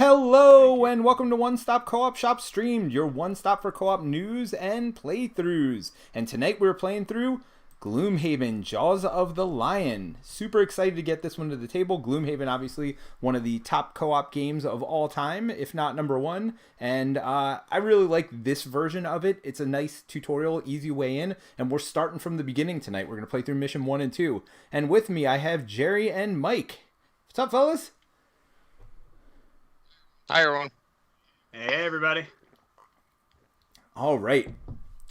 Hello and welcome to One Stop Co-op Shop Streamed, your one stop for co-op news and playthroughs. And tonight we're playing through Gloomhaven, Jaws of the Lion. Super excited to get this one to the table. Gloomhaven, obviously one of the top co-op games of all time, if not number one. And I really like this version of it. It's a nice tutorial, easy way in. And we're starting from the beginning tonight. We're going to play through mission 1 and 2. And with me I have Jerry and Mike. What's up, fellas? Hi, everyone. Hey, everybody. All right.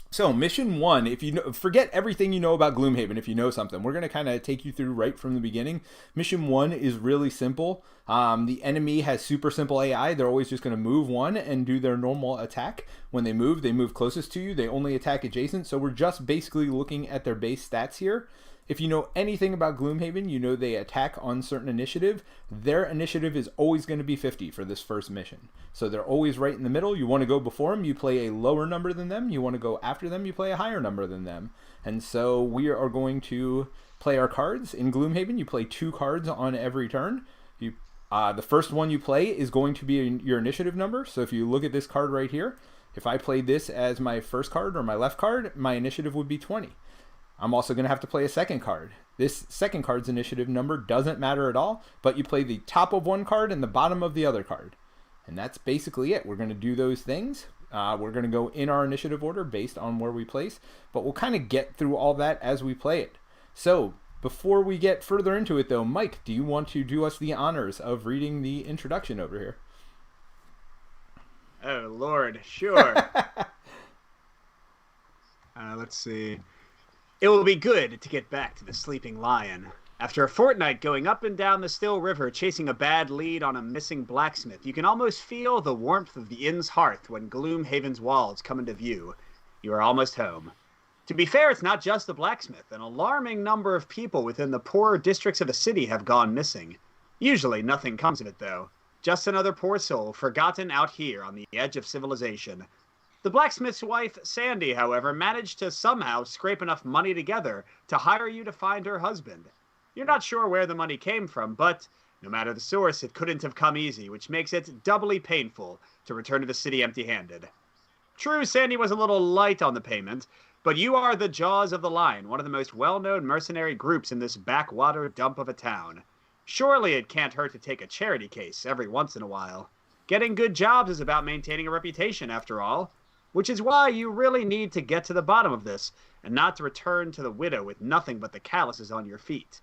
So, mission 1, if you know, forget everything you know about Gloomhaven if you know something. We're going to kind of take you through right from the beginning. Mission 1 is really simple. The enemy has super simple AI. They're always just going to move one and do their normal attack. When they move closest to you. They only attack adjacent. So, we're just basically looking at their base stats here. If you know anything about Gloomhaven, you know they attack on certain initiative. Their initiative is always going to be 50 for this first mission. So they're always right in the middle. You want to go before them, you play a lower number than them. You want to go after them, you play a higher number than them. And so we are going to play our cards. In Gloomhaven, you play 2 cards on every turn. The first one you play is going to be your initiative number. So if you look at this card right here, if I played this as my first card or my left card, my initiative would be 20. I'm also going to have to play a second card. This second card's initiative number doesn't matter at all, but you play the top of one card and the bottom of the other card. And that's basically it. We're going to do those things. We're going to go in our initiative order based on where we place, but we'll kind of get through all that as we play it. So before we get further into it though, Mike, do you want to do us the honors of reading the introduction over here? Oh, Lord, sure. Let's see. It will be good to get back to the sleeping lion. After a fortnight going up and down the still river chasing a bad lead on a missing blacksmith, you can almost feel the warmth of the inn's hearth when Gloomhaven's walls come into view. You are almost home. To be fair, it's not just the blacksmith. An alarming number of people within the poorer districts of the city have gone missing. Usually nothing comes of it, though. Just another poor soul forgotten out here on the edge of civilization. The blacksmith's wife, Sandy, however, managed to somehow scrape enough money together to hire you to find her husband. You're not sure where the money came from, but no matter the source, it couldn't have come easy, which makes it doubly painful to return to the city empty-handed. True, Sandy was a little light on the payment, but you are the Jaws of the Lion, one of the most well-known mercenary groups in this backwater dump of a town. Surely it can't hurt to take a charity case every once in a while. Getting good jobs is about maintaining a reputation, after all. Which is why you really need to get to the bottom of this, and not to return to the widow with nothing but the calluses on your feet.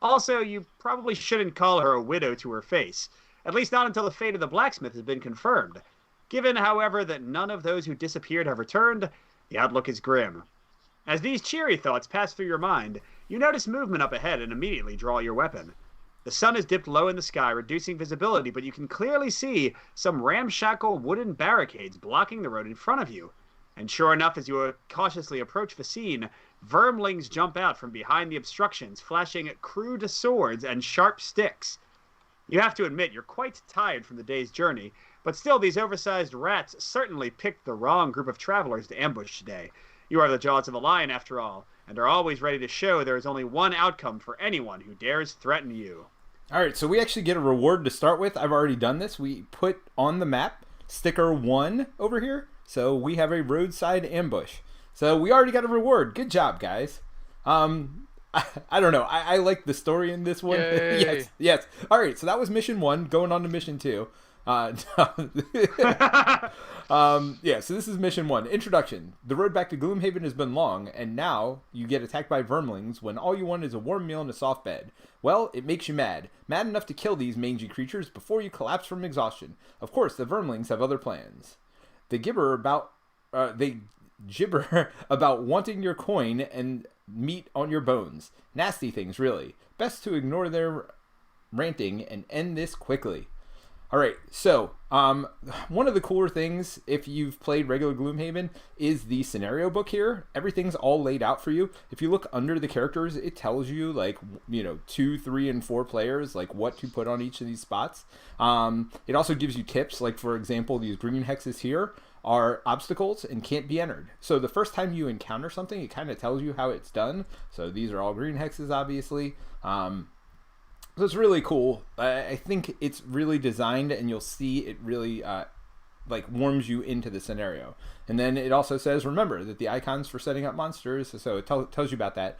Also, you probably shouldn't call her a widow to her face, at least not until the fate of the blacksmith has been confirmed. Given, however, that none of those who disappeared have returned, the outlook is grim. As these cheery thoughts pass through your mind, you notice movement up ahead and immediately draw your weapon. The sun has dipped low in the sky, reducing visibility, but you can clearly see some ramshackle wooden barricades blocking the road in front of you. And sure enough, as you cautiously approach the scene, vermlings jump out from behind the obstructions, flashing crude swords and sharp sticks. You have to admit, you're quite tired from the day's journey, but still these oversized rats certainly picked the wrong group of travelers to ambush today. You are the Jaws of the Lion, after all, and are always ready to show there is only one outcome for anyone who dares threaten you. Alright, so we actually get a reward to start with. I've already done this. We put on the map sticker 1 over here. So we have a roadside ambush. So we already got a reward. Good job, guys. I don't know. I like the story in this one. Yes. Alright, so that was mission 1. Going on to mission 2. So this is mission 1. Introduction. The road back to Gloomhaven has been long, and now you get attacked by vermlings when all you want is a warm meal and a soft bed. Well, it makes you mad. Mad enough to kill these mangy creatures before you collapse from exhaustion. Of course, the vermlings have other plans. They gibber about wanting your coin and meat on your bones. Nasty things, really. Best to ignore their ranting and end this quickly. Alright, so, one of the cooler things, if you've played regular Gloomhaven, is the scenario book here. Everything's all laid out for you. If you look under the characters, it tells you, 2, 3, and 4 players, what to put on each of these spots. It also gives you tips, for example, these green hexes here are obstacles and can't be entered. So the first time you encounter something, it kind of tells you how it's done. So these are all green hexes, obviously. So it's really cool. I think it's really designed, and you'll see it really like warms you into the scenario. And then it also says, remember that the icons for setting up monsters, so it tells you about that.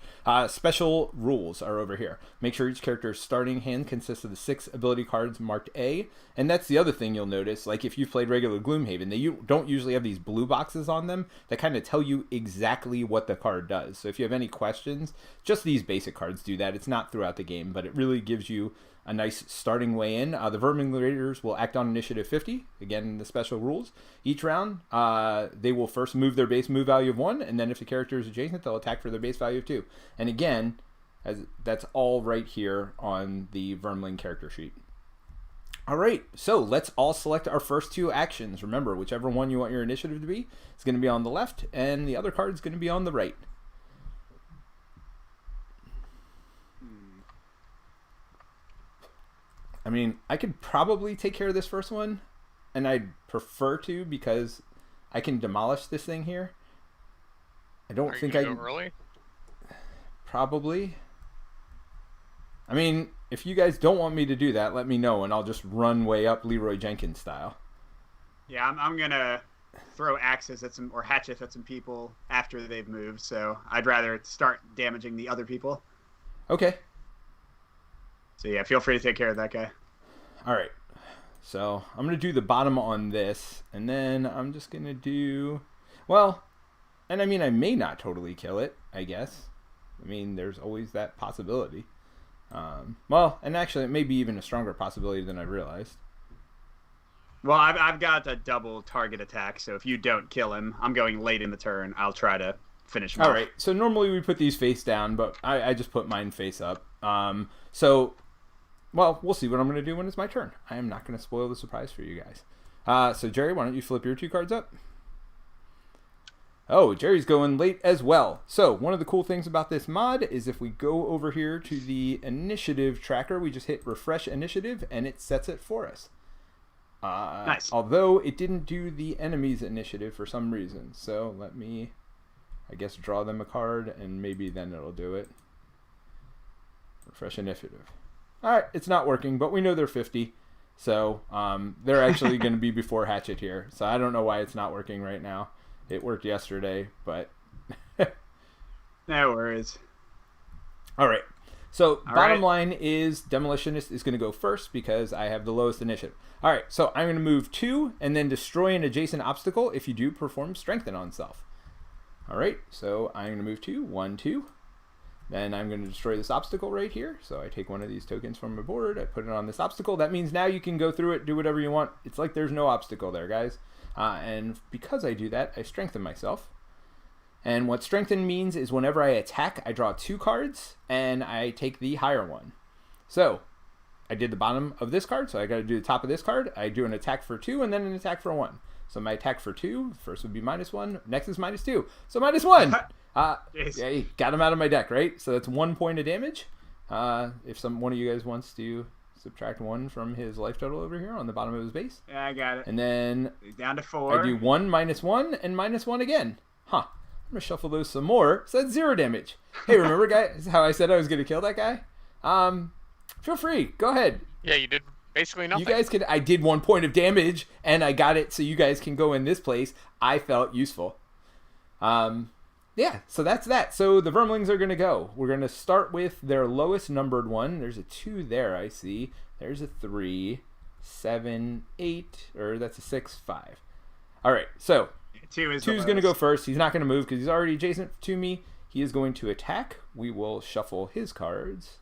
Special rules are over here. Make sure each character's starting hand consists of the 6 ability cards marked A. And that's the other thing you'll notice. Like if you've played regular Gloomhaven, they don't usually have these blue boxes on them that kind of tell you exactly what the card does. So if you have any questions, just these basic cards do that. It's not throughout the game, but it really gives you a nice starting way in. The Vermin Raiders will act on initiative 50. Again, the special rules. Each round, they will first move their base move value of 1, and then if the character is adjacent, they'll attack for their base value of 2. And again, that's all right here on the Vermling character sheet. All right, so let's all select our first 2 actions. Remember, whichever one you want your initiative to be is going to be on the left, and the other card is going to be on the right. I mean, I could probably take care of this first one, and I'd prefer to because I can demolish this thing here. I don't think I go early. Probably. I mean, if you guys don't want me to do that, let me know, and I'll just run way up Leroy Jenkins style. Yeah, I'm gonna throw axes at some or hatchets at some people after they've moved. So I'd rather start damaging the other people. Okay. So yeah, feel free to take care of that guy. All right. So I'm going to do the bottom on this, and then I'm just going to do, well, and I mean, I may not totally kill it, I guess. I mean, there's always that possibility. Well, and actually, it may be even a stronger possibility than I realized. Well, I've got a double target attack, so if you don't kill him, I'm going late in the turn. I'll try to finish him off. All right. So normally we put these face down, but I just put mine face up. So, well, we'll see what I'm going to do when it's my turn. I am not going to spoil the surprise for you guys. So, Jerry, why don't you flip your 2 cards up? Oh, Jerry's going late as well. So, one of the cool things about this mod is if we go over here to the initiative tracker, we just hit refresh initiative, and it sets it for us. Nice. Although it didn't do the enemy's initiative for some reason. So, let me, I guess, draw them a card, and maybe then it'll do it. Refresh initiative. All right, it's not working, but we know they're 50. So they're actually going to be before Hatchet here. So I don't know why it's not working right now. It worked yesterday, but... No worries. All right. So bottom line is Demolitionist is going to go first because I have the lowest initiative. All right, so I'm going to move 2 and then destroy an adjacent obstacle if you do perform Strengthen on self. All right, so I'm going to move 2, 1, 2. Then I'm going to destroy this obstacle right here. So I take one of these tokens from my board. I put it on this obstacle. That means now you can go through it, do whatever you want. It's like there's no obstacle there, guys. And because I do that, I strengthen myself. And what strengthen means is whenever I attack, I draw 2 cards, and I take the higher one. So I did the bottom of this card, so I got to do the top of this card. I do an attack for 2 and then an attack for 1. So my attack for 2, first would be -1, next is -2. So -1! Yeah, got him out of my deck, right? So that's 1 point of damage. If one of you guys wants to subtract 1 from his life total over here on the bottom of his base. Yeah, I got it. And then down to 4. I do 1, -1, and -1 again. Huh. I'm going to shuffle those some more. So that's 0 damage. Hey, remember, guys, how I said I was going to kill that guy? Feel free. Go ahead. Yeah, you did basically nothing. You guys could. I did 1 point of damage, and I got it so you guys can go in this place. I felt useful. Yeah, so that's that. So the Vermlings are going to go. We're going to start with their lowest numbered one. There's a 2 there, I see. There's a 3, 7, 8, or that's a 6, 5. All right, so 2 is going to go first. He's not going to move because he's already adjacent to me. He is going to attack. We will shuffle his cards.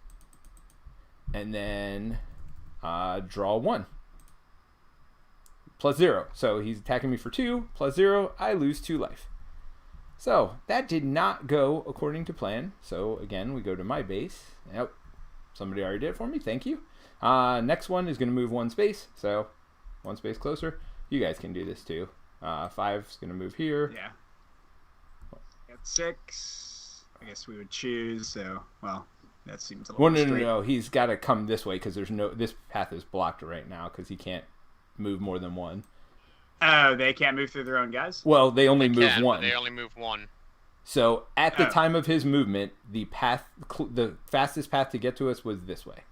And then draw 1. +0. So he's attacking me for 2. +0. I lose 2 life. So that did not go according to plan. So again, we go to my base. Yep. Somebody already did it for me. Thank you. Next one is going to move 1 space. So 1 space closer. You guys can do this too. 5 is going to move here. Yeah. Got 6. I guess we would choose. So, well, that seems a little straight. No. He's got to come this way because this path is blocked right now because he can't move more than 1. Oh, they can't move through their own guys? Well, they only move 1. They only move 1. So at the time of his movement, the fastest path to get to us was this way.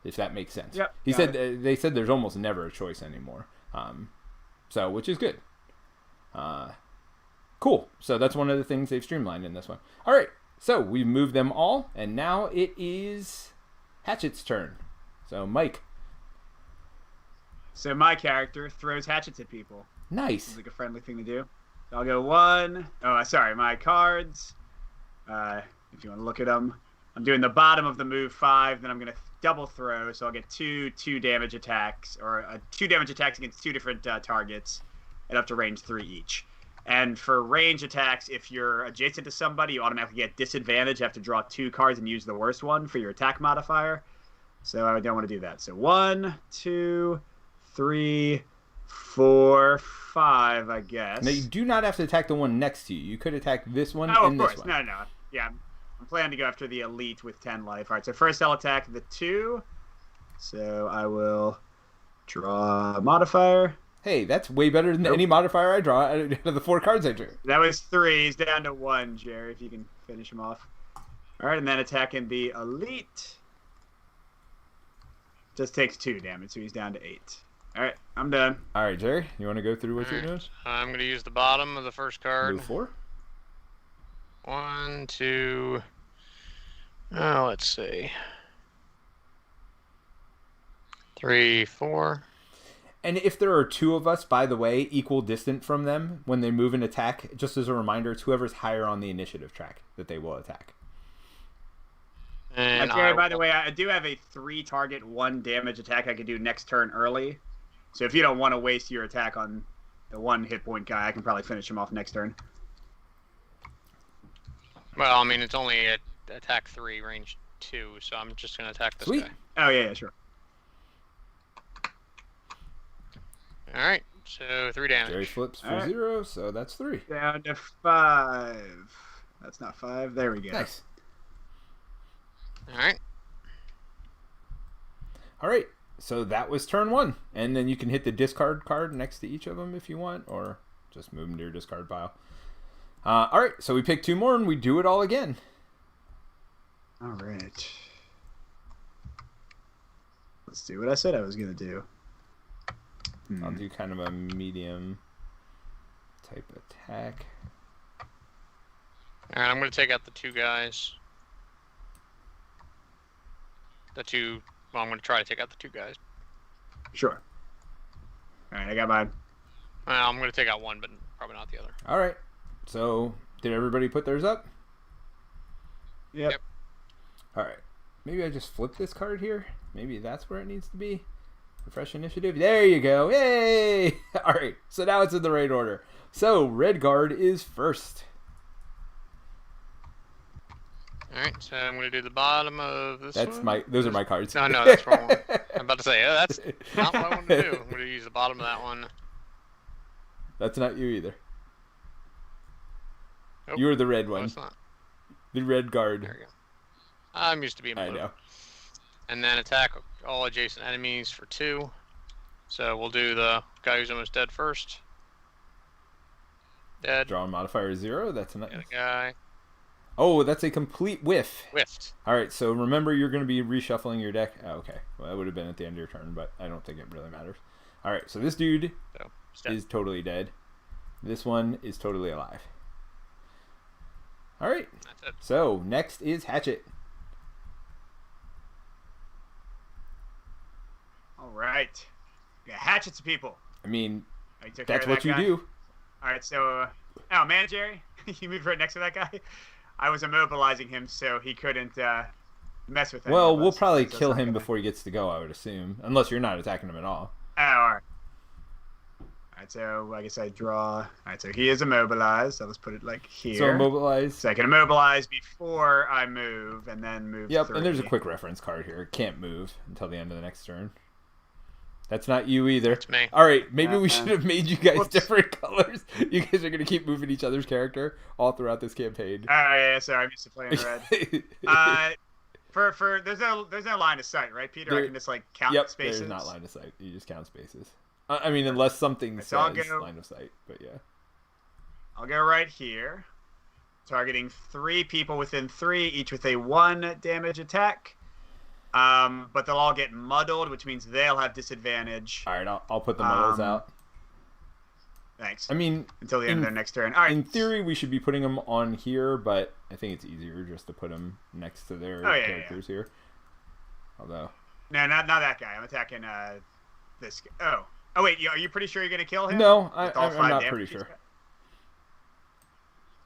if that makes sense. Yep, He got said they said there's almost never a choice anymore, so which is good. Cool. So that's one of the things they've streamlined in this one. All right. So we've moved them all, and now it is Hatchet's turn. So Mike. So my character throws hatchets at people. Nice. Seems like a friendly thing to do. So I'll go one. Oh, sorry, my cards. If you want to look at them, I'm doing the bottom of the move 5. Then I'm going to double throw, so I'll get two damage attacks, or 2 damage attacks against 2 different targets, and up to range 3 each. And for range attacks, if you're adjacent to somebody, you automatically get disadvantage. You have to draw 2 cards and use the worst one for your attack modifier. So I don't want to do that. So 1, 2, 3, 4, 5, I guess. Now you do not have to attack the one next to you. You could attack this one Oh, of and course. this one. No. Yeah, I'm planning to go after the elite with 10 life. All right, so first I'll attack the 2. So I will draw a modifier. Hey, that's way better than any modifier I draw out of the 4 cards I drew. That was 3. He's down to 1, Jerry, if you can finish him off. All right, and then attacking the elite. Just takes 2 damage, so he's down to 8. All right, I'm done. All right, Jerry, you want to go through what All you're right. doing? I'm going to use the bottom of the first card. Move 4. 1, 2. Let's see. 3, 4. And if there are 2 of us, by the way, equal distant from them when they move and attack, just as a reminder, it's whoever's higher on the initiative track that they will attack. And Jerry, by the way, I do have a 3-target, 1 damage attack I can do next turn early. So if you don't want to waste your attack on the 1 hit point guy, I can probably finish him off next turn. Well, I mean, it's only at attack 3, range 2, so I'm just going to attack this Sweet. guy. Oh, yeah, sure. Alright, so 3 damage. Jerry flips for All right. 0, so that's 3. Down to 5. That's not 5. There we go. Nice. Alright. All right, so that was turn 1. And then you can hit the discard card next to each of them if you want, or just move them to your discard pile. All right, so we pick 2 more and we do it all again. All right. Let's do what I said I was going to do. I'll do kind of a medium type attack. Alright, I'm going to take out the 2 guys. Well, I'm going to try to take out the 2 guys. Sure. All right, I got mine. Well, I'm going to take out 1, but probably not the other. All right, so did everybody put theirs up? Yep. Yep. All right, maybe I just flip this card here. Maybe that's where it needs to be. Refresh initiative. There you go. Yay! All right, so now it's in the right order. So red guard is first. Alright, so I'm going to do the bottom of this That's one. those are my cards. No, that's wrong one. I'm about to say, that's not what I want to do. I'm going to use the bottom of that one. That's not you either. Nope. You're the red No, one. it's not. The red guard. There we go. I'm used to being blue. I know. And then attack all adjacent enemies for 2. So we'll do the guy who's almost dead first. Dead. Draw modifier 0. That's The not. other guy. Oh, that's a complete whiff. Whiffed. All right, so remember you're going to be reshuffling your deck. Oh, okay, well that would have been at the end of your turn, but I don't think it really matters. All right, so this dude So, he's dead. is totally dead. This one is totally alive. All right, That's it. so next is Hatchet. All right. Yeah, hatchets, people. I mean, Oh, you took that's care of what that you guy? do. All right, so oh man, Jerry, you moved right next to that guy. I was immobilizing him so he couldn't mess with him. Well, we'll probably kill him before he gets to go, I would assume, unless you're not attacking him at all. Oh, all right. All right, so I guess I draw. All right, so he is immobilized. So let's put it like here. So immobilize. So I can immobilize before I move, and then move. Yep, 3. and there's a quick reference card here. It can't move until the end of the next turn. That's not you either. It's me. All right, maybe we should have made you guys Whoops. different colors. You guys are going to keep moving each other's character all throughout this campaign. Oh yeah, sorry, I'm used to playing red. For there's no line of sight, right, Peter? I can just like count Yep, spaces. there's not line of sight. You just count spaces. I mean, unless something So I'll says go- line of sight, but yeah. I'll go right here, targeting 3 people within 3, each with a 1 damage attack. But they'll all get muddled, which means they'll have disadvantage. All right, I'll put the muddles out. Thanks. I mean, until the end of their next turn. All right. In theory, we should be putting them on here, but I think it's easier just to put them next to their characters here. Although, no, not that guy. I'm attacking this guy. Oh wait, are you pretty sure you're gonna kill him? No, I'm not pretty sure.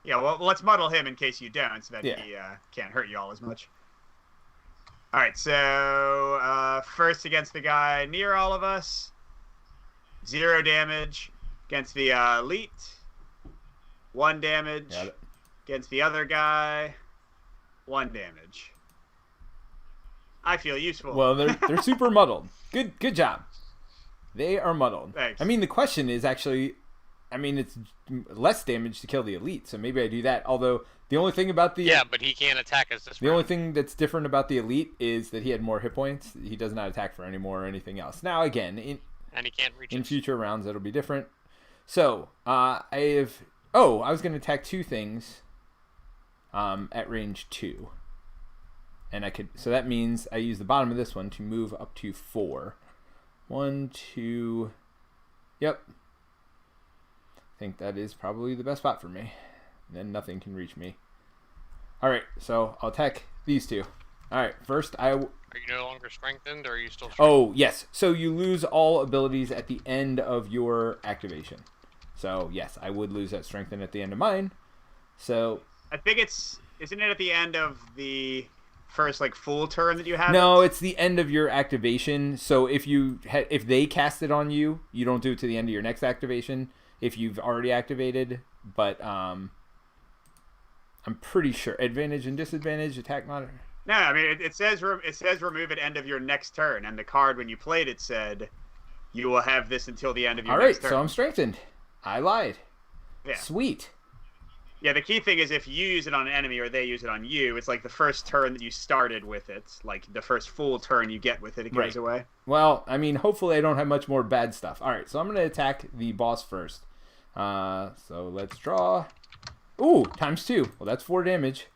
Yeah, well, let's muddle him in case you don't, so that he can't hurt you all as much. All right, so first against the guy near all of us, 0 damage. Against the elite, 1 damage. Against the other guy, 1 damage. I feel useful. Well, they're super muddled. Good job. They are muddled. Thanks. I mean, the question is actually, it's less damage to kill the elite, so maybe I do that. Although the only thing about the but he can't attack us this round. The only thing that's different about the elite is that he had more hit points. He does not attack for any more or anything else. Now again, and he can't reach in us. future rounds it'll be different. So, I was going to attack 2 things at range 2. And so that means I use the bottom of this one to move up to 4. 1, 2, yep. I think that is probably the best spot for me. And then nothing can reach me. Alright, so I'll attack these 2. Alright, first Are you no longer strengthened, or are you still strengthened? Oh, yes. So you lose all abilities at the end of your activation. So, yes, I would lose that strengthen at the end of mine. So I think isn't it at the end of the first full turn that you have? No, it's the end of your activation. So if they cast it on you, you don't do it to the end of your next activation if you've already activated, but I'm pretty sure advantage and disadvantage attack monitor. No, I mean it says remove at end of your next turn, and the card when you played it said you will have this until the end of your next turn. All right, so I'm strengthened. I lied. Yeah. Sweet. Yeah, the key thing is if you use it on an enemy or they use it on you, it's like the first turn that you started with it, like the first full turn you get with it, it goes away. Well, hopefully I don't have much more bad stuff. All right, so I'm going to attack the boss first. So let's draw. Ooh, ×2. Well, that's 4 damage.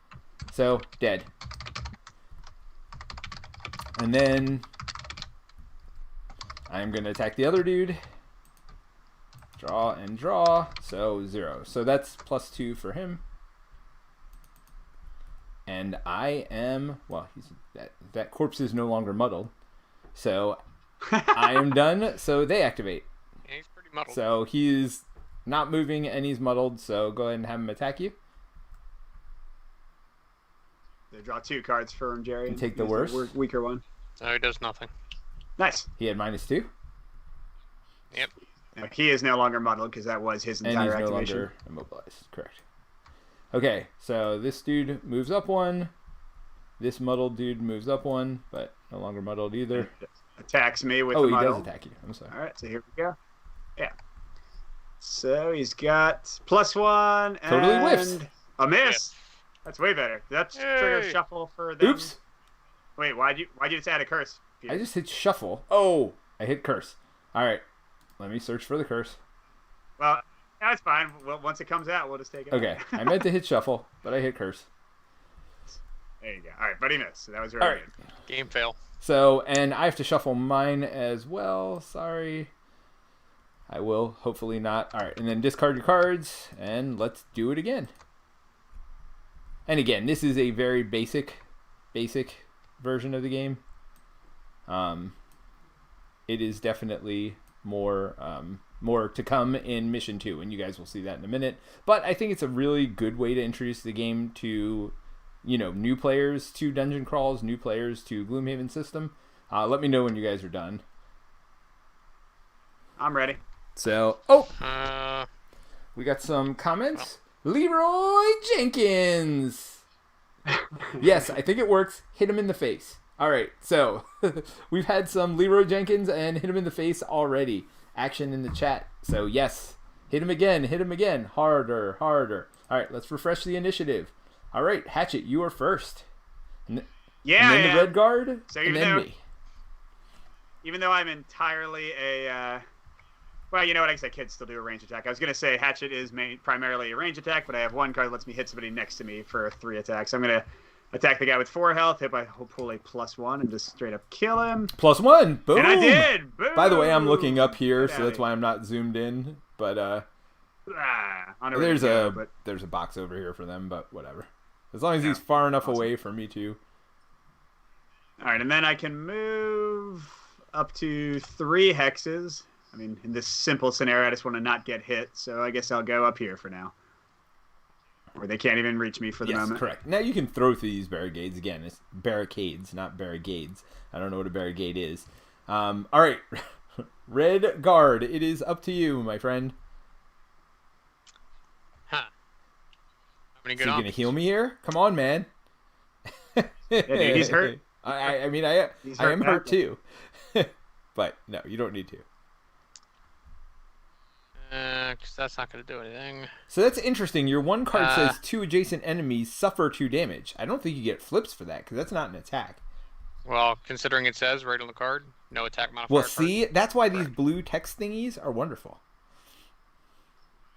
So, dead. And then I'm going to attack the other dude. Draw and draw. So, 0. So that's +2 for him. And I am... Well, that corpse is no longer muddled. So, I am done. So, they activate. Yeah, he's pretty muddled. So, he's not moving and he's muddled. So, go ahead and have him attack you. They draw 2 cards for him, Jerry. And take the worst. Weaker one. No, he does nothing. Nice. He had -2. Yep. Now, he is no longer muddled because that was his entire activation. And he's no longer immobilized. Correct. Okay, so this dude moves up 1. This muddled dude moves up 1, but no longer muddled either. Attacks me with the muddle. He does attack you. I'm sorry. All right, so here we go. Yeah. So he's got +1 and Totally whiffs. A miss. That's way better. That's trigger shuffle for them. Oops. Wait, why'd you just add a curse, Peter? I just hit shuffle. Oh, I hit curse. All right, let me search for the curse. Well, that's fine. Well, once it comes out, we'll just take it. Okay, I meant to hit shuffle, but I hit curse. There you go. All right, but he missed. So that was really good. Game fail. So, and I have to shuffle mine as well. Sorry. I will. Hopefully not. All right, and then discard your cards, and let's do it again. And again, this is a very basic version of the game. It is definitely more to come in Mission 2, and you guys will see that in a minute. But I think it's a really good way to introduce the game to, new players to Dungeon Crawls, new players to Gloomhaven system. Let me know when you guys are done. I'm ready. So, we got some comments. Leroy Jenkins. Yes, I think it works. Hit him in the face. All right, so we've had some Leroy Jenkins and hit him in the face already. Action in the chat. So yes, hit him again. Harder. All right, let's refresh the initiative. All right, Hatchet, you are first. And then the red guard, so and then me. Even though I'm entirely well, you know what? I guess I could still do a range attack. I was going to say Hatchet is primarily a range attack, but I have 1 card that lets me hit somebody next to me for 3 attacks. I'm going to Attack the guy with 4 health. Hit by pull a +1 and just straight up kill him. +1. Boom. And I did. Boom. By the way, I'm looking up here, Get so outta that's why here. I'm not zoomed in. But On a there's radio, a but there's a box over here for them. But whatever. As long as Yeah, he's far enough awesome. away for me to. all right, and then I can move up to 3 hexes. I mean, in this simple scenario, I just want to not get hit, so I guess I'll go up here for now. Where they can't even reach me for the Yes, moment. correct. Now you can throw through these barricades again. It's barricades, not barricades. I don't know what a barricade is. All right, Red Guard. It is up to you, my friend. Huh. How many So good you gonna options? heal me here? Come on, man. dude, he's hurt. I mean, He's I am hurt badly. too. But no, you don't need to. 'Cause that's not going to do anything. So that's interesting. Your one card says 2 adjacent enemies suffer 2 damage. I don't think you get flips for that because that's not an attack. Well, considering it says right on the card, no attack modifier. Well, card. see, that's why these blue text thingies are wonderful.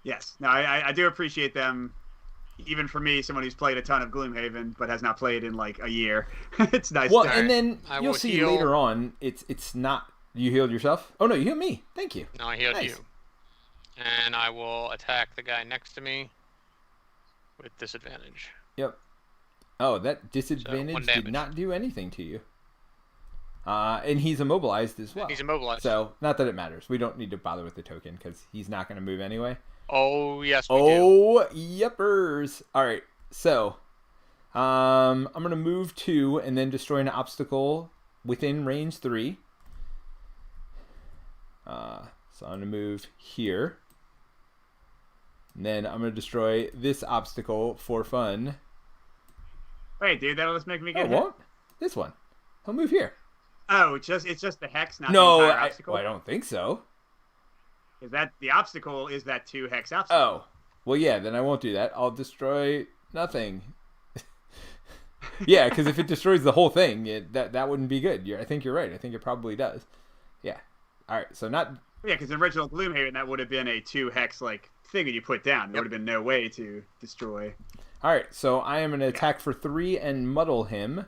Yes. No, I do appreciate them. Even for me, someone who's played a ton of Gloomhaven but has not played in like a year, it's nice. Well, to... and then I you'll will see heal- later on. It's not you healed yourself. Oh no, you healed me. Thank you. No, I healed Nice. you. And I will attack the guy next to me with disadvantage. Yep. Oh, that disadvantage did damage. not do anything to you. And he's immobilized as well. He's immobilized. So, not that it matters. We don't need to bother with the token because he's not going to move anyway. Oh, yes, we do. Oh, yepers. All right. So, I'm going to move 2 and then destroy an obstacle within range 3. So, I'm going to move here. And then I'm going to destroy this obstacle for fun. Wait, dude, that'll just make me Oh, get it hit. won't? This one. He'll move here. Oh, it's just the hex, not No, the entire obstacle. I don't think so. Is that the obstacle? Is that 2 hex obstacle? Oh, well, yeah, then I won't do that. I'll destroy nothing. Yeah, because if it destroys the whole thing, that wouldn't be good. I think you're right. I think it probably does. Yeah. All right, so not... Yeah, because in original Gloomhaven, that would have been a 2 hex like thing that you put down. There would have been no way to destroy. All right, so I am going to attack for 3 and muddle him.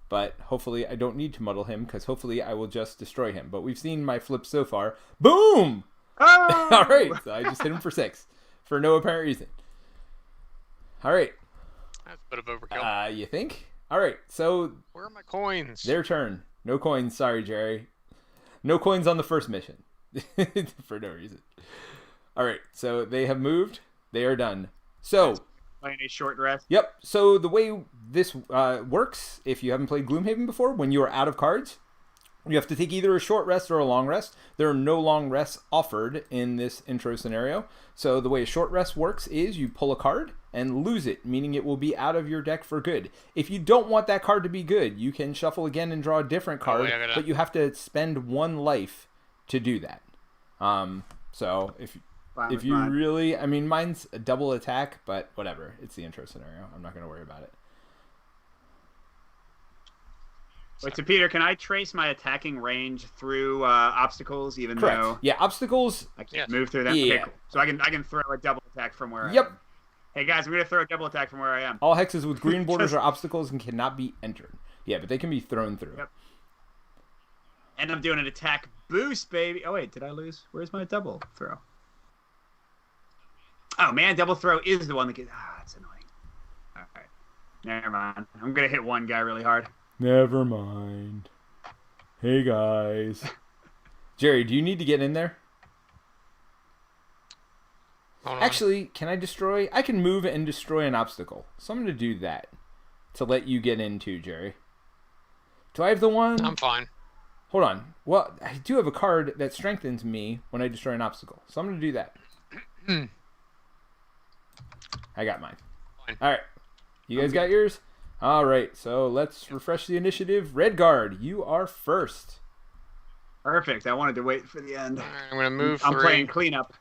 But hopefully I don't need to muddle him because hopefully I will just destroy him. But we've seen my flips so far. Boom! Oh! All right, so I just hit him for 6 for no apparent reason. All right, That's a bit of overkill. you think? All right, so Where are my coins? their turn. No coins, sorry, Jerry. No coins on the first mission for no reason. All right, so they have moved. They are done. So, Playing a short rest. yep. So the way this works, if you haven't played Gloomhaven before, when you are out of cards, you have to take either a short rest or a long rest. There are no long rests offered in this intro scenario. So the way a short rest works is you pull a card and lose it, meaning it will be out of your deck for good. If you don't want that card to be good, you can shuffle again and draw a different card, wait, I gotta- but you have to spend 1 life to do that. So if you really, I mean, mine's a double attack, but whatever. It's the intro scenario. I'm not going to worry about it. Wait, so Peter, can I trace my attacking range through obstacles, even Correct. though Yeah, obstacles. I can't Yes. move through them? Yeah. Okay, cool. So I can throw a double attack from where I Yep. am. Hey guys, I'm gonna throw a double attack from where I am. All hexes with green borders Just- are obstacles and cannot be entered. Yeah, but they can be thrown through. Yep. And I'm doing an attack boost, baby. Oh wait, did I lose? Where's my double throw? Oh man, double throw is the one that gets. That's annoying. All right, never mind. I'm gonna hit one guy really hard. Never mind. Hey, guys. Jerry, do you need to get in there? Hold on. Actually, can I destroy? I can move and destroy an obstacle. So I'm going to do that to let you get in too, Jerry. Do I have the one? I'm fine. Hold on. Well, I do have a card that strengthens me when I destroy an obstacle. So I'm going to do that. I got mine. Fine. All right. You guys got yours? All right. So let's refresh the initiative. Red Guard, you are first. Perfect. I wanted to wait for the end. All right, I'm gonna move I'm 3. playing cleanup.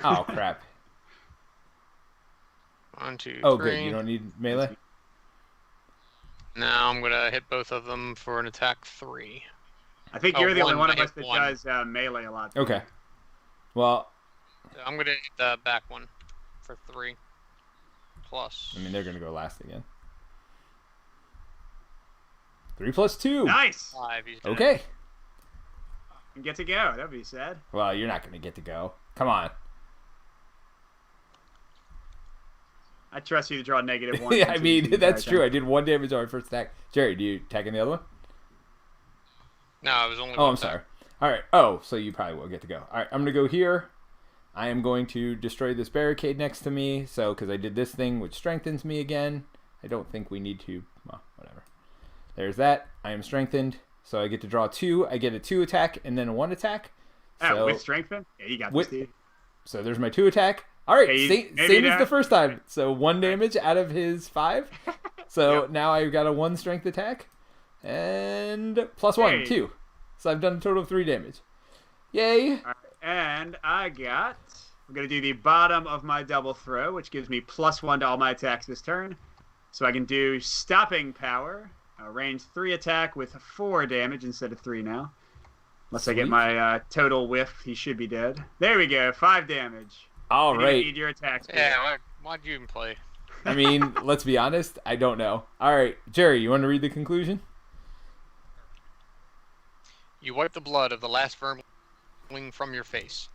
Oh, crap. 1, 2, Oh, 3. good. You don't need melee? Now I'm gonna hit both of them for an attack 3. I think Oh, you're the only one. one I of us hit that one. does melee a lot. Okay. Well, So I'm gonna hit the back one for 3. Plus. I mean, they're going to go last again. 3 plus 2. Nice. 5. He's dead. Okay. And get to go. That'd be sad. Well, you're not going to get to go. Come on. I trust you to draw -1. Yeah, I mean, that's true. I did 1 damage on my first attack. Jerry, do you attack in the other one? No, it was only Oh, one I'm attack. sorry. All right. Oh, so you probably will get to go. All right, I'm going to go here. I am going to destroy this barricade next to me. So, because I did this thing, which strengthens me again. I don't think we need to. Well, whatever. There's that. I am strengthened. So I get to draw 2. I get a 2 attack and then a 1 attack. So, with strengthen? Yeah, you got with- this, dude. so there's my 2 attack. All right, Maybe same as not. the first time. So 1 damage out of his 5. So now I've got a 1 strength attack. And plus 1, Hey. 2. So I've done a total of 3 damage. Yay. All right, and I'm going to do the bottom of my double throw, which gives me +1 to all my attacks this turn. So I can do stopping power, a range 3 attack with 4 damage instead of 3 now. Unless I get Sweet. my total whiff, he should be dead. There we go, 5 damage. All I didn't right. need your attacks. Yeah, why'd you even play? I mean, let's be honest. I don't know. All right, Jerry, you want to read the conclusion? You wipe the blood of the last vermling from your face,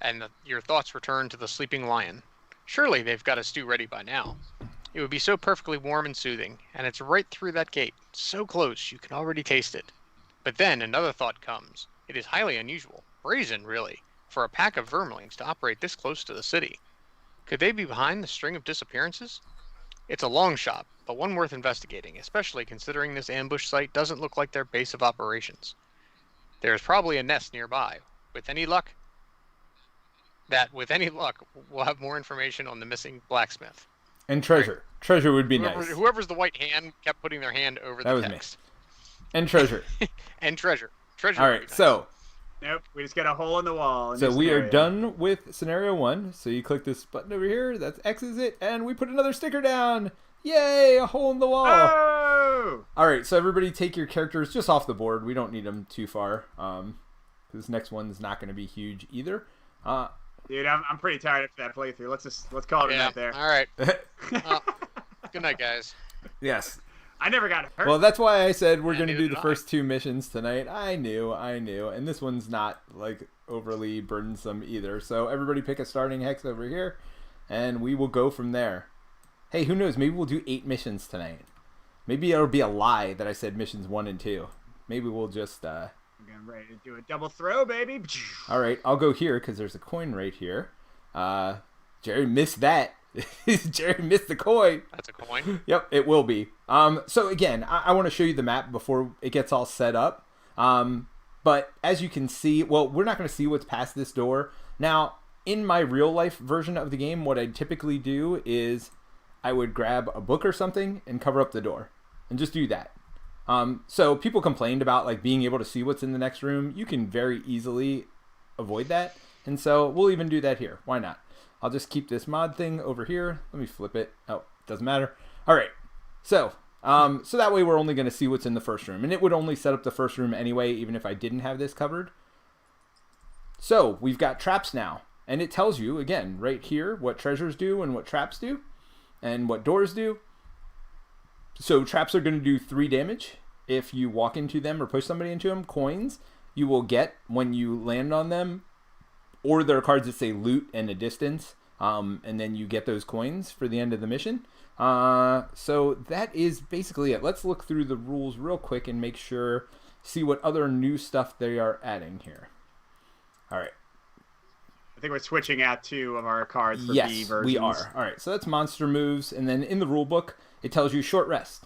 and your thoughts return to the sleeping lion. Surely they've got a stew ready by now. It would be so perfectly warm and soothing, and it's right through that gate, so close you can already taste it. But then another thought comes. It is highly unusual, brazen really, for a pack of vermlings to operate this close to the city. Could they be behind the string of disappearances? It's a long shot, but one worth investigating, especially considering this ambush site doesn't look like their base of operations. There is probably a nest nearby. With any luck, we'll have more information on the missing blacksmith. And treasure. Treasure would be nice. Whoever's the white hand kept putting their hand over That the was me. text. And treasure. And treasure. Treasure. All would right, be nice. so Nope, we just got a hole in the wall. in So this we are area. done with scenario 1. So you click this button over here. That's X's it. And we put another sticker down. Yay, a hole in the wall. Oh! All right, so everybody take your characters just off the board. We don't need them too far. This next one's not going to be huge either. Dude, I'm pretty tired after that playthrough. Let's call it a Yeah. night there. All right. Good night, guys. Yes. I never got hurt. Well, that's why I said we're going to neither do the did I. first 2 missions tonight. I knew. And this one's not, like, overly burdensome either. So everybody pick a starting hex over here, and we will go from there. Hey, who knows? Maybe we'll do 8 missions tonight. Maybe it'll be a lie that I said missions 1 and 2. Maybe we'll just... I'm getting ready to do a double throw, baby. All right, I'll go here because there's a coin right here. Jerry missed that. Jerry missed the coin. That's a coin. Yep, it will be. So again, I want to show you the map before it gets all set up. But as you can see, well, we're not going to see what's past this door. Now, in my real life version of the game, what I typically do is I would grab a book or something and cover up the door and just do that. So people complained about like being able to see what's in the next room. You can very easily avoid that. And so we'll even do that here. Why not? I'll just keep this mod thing over here. Let me flip it. Oh, doesn't matter. All right. So that way we're only going to see what's in the first room. And it would only set up the first room anyway, even if I didn't have this covered. So we've got traps now. And it tells you, again, right here, what treasures do and what traps do. And what doors do. So traps are going to do 3 damage if you walk into them or push somebody into them. Coins you will get when you land on them. Or there are cards that say loot and a distance. And then you get those coins for the end of the mission. So that is basically it. Let's look through the rules real quick and make sure, see what other new stuff they are adding here. All right. I think we're switching out 2 of our cards for B Yes, versions. we are. All right, so that's monster moves. And then in the rule book, it tells you short rest.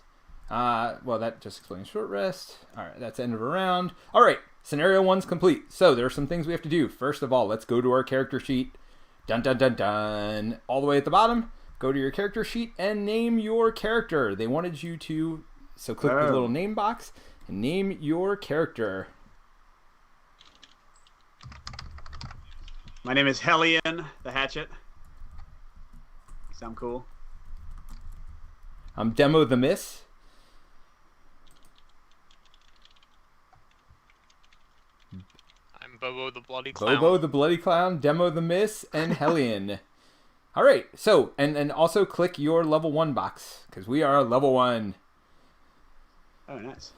Well, that just explains short rest. All right, that's end of a round. All right, scenario 1's complete. So there are some things we have to do. First of all, let's go to our character sheet. Dun, dun, dun, dun. All the way at the bottom, go to your character sheet and name your character. They wanted you to, so click the little name box and name your character. My name is Hellion the Hatchet. Sound cool? I'm Demo the Miss. I'm Bobo the Bloody Clown. Bobo the Bloody Clown, Demo the Miss, and Hellion. All right, so, and also click your level 1 box, because we are level 1. Oh, nice.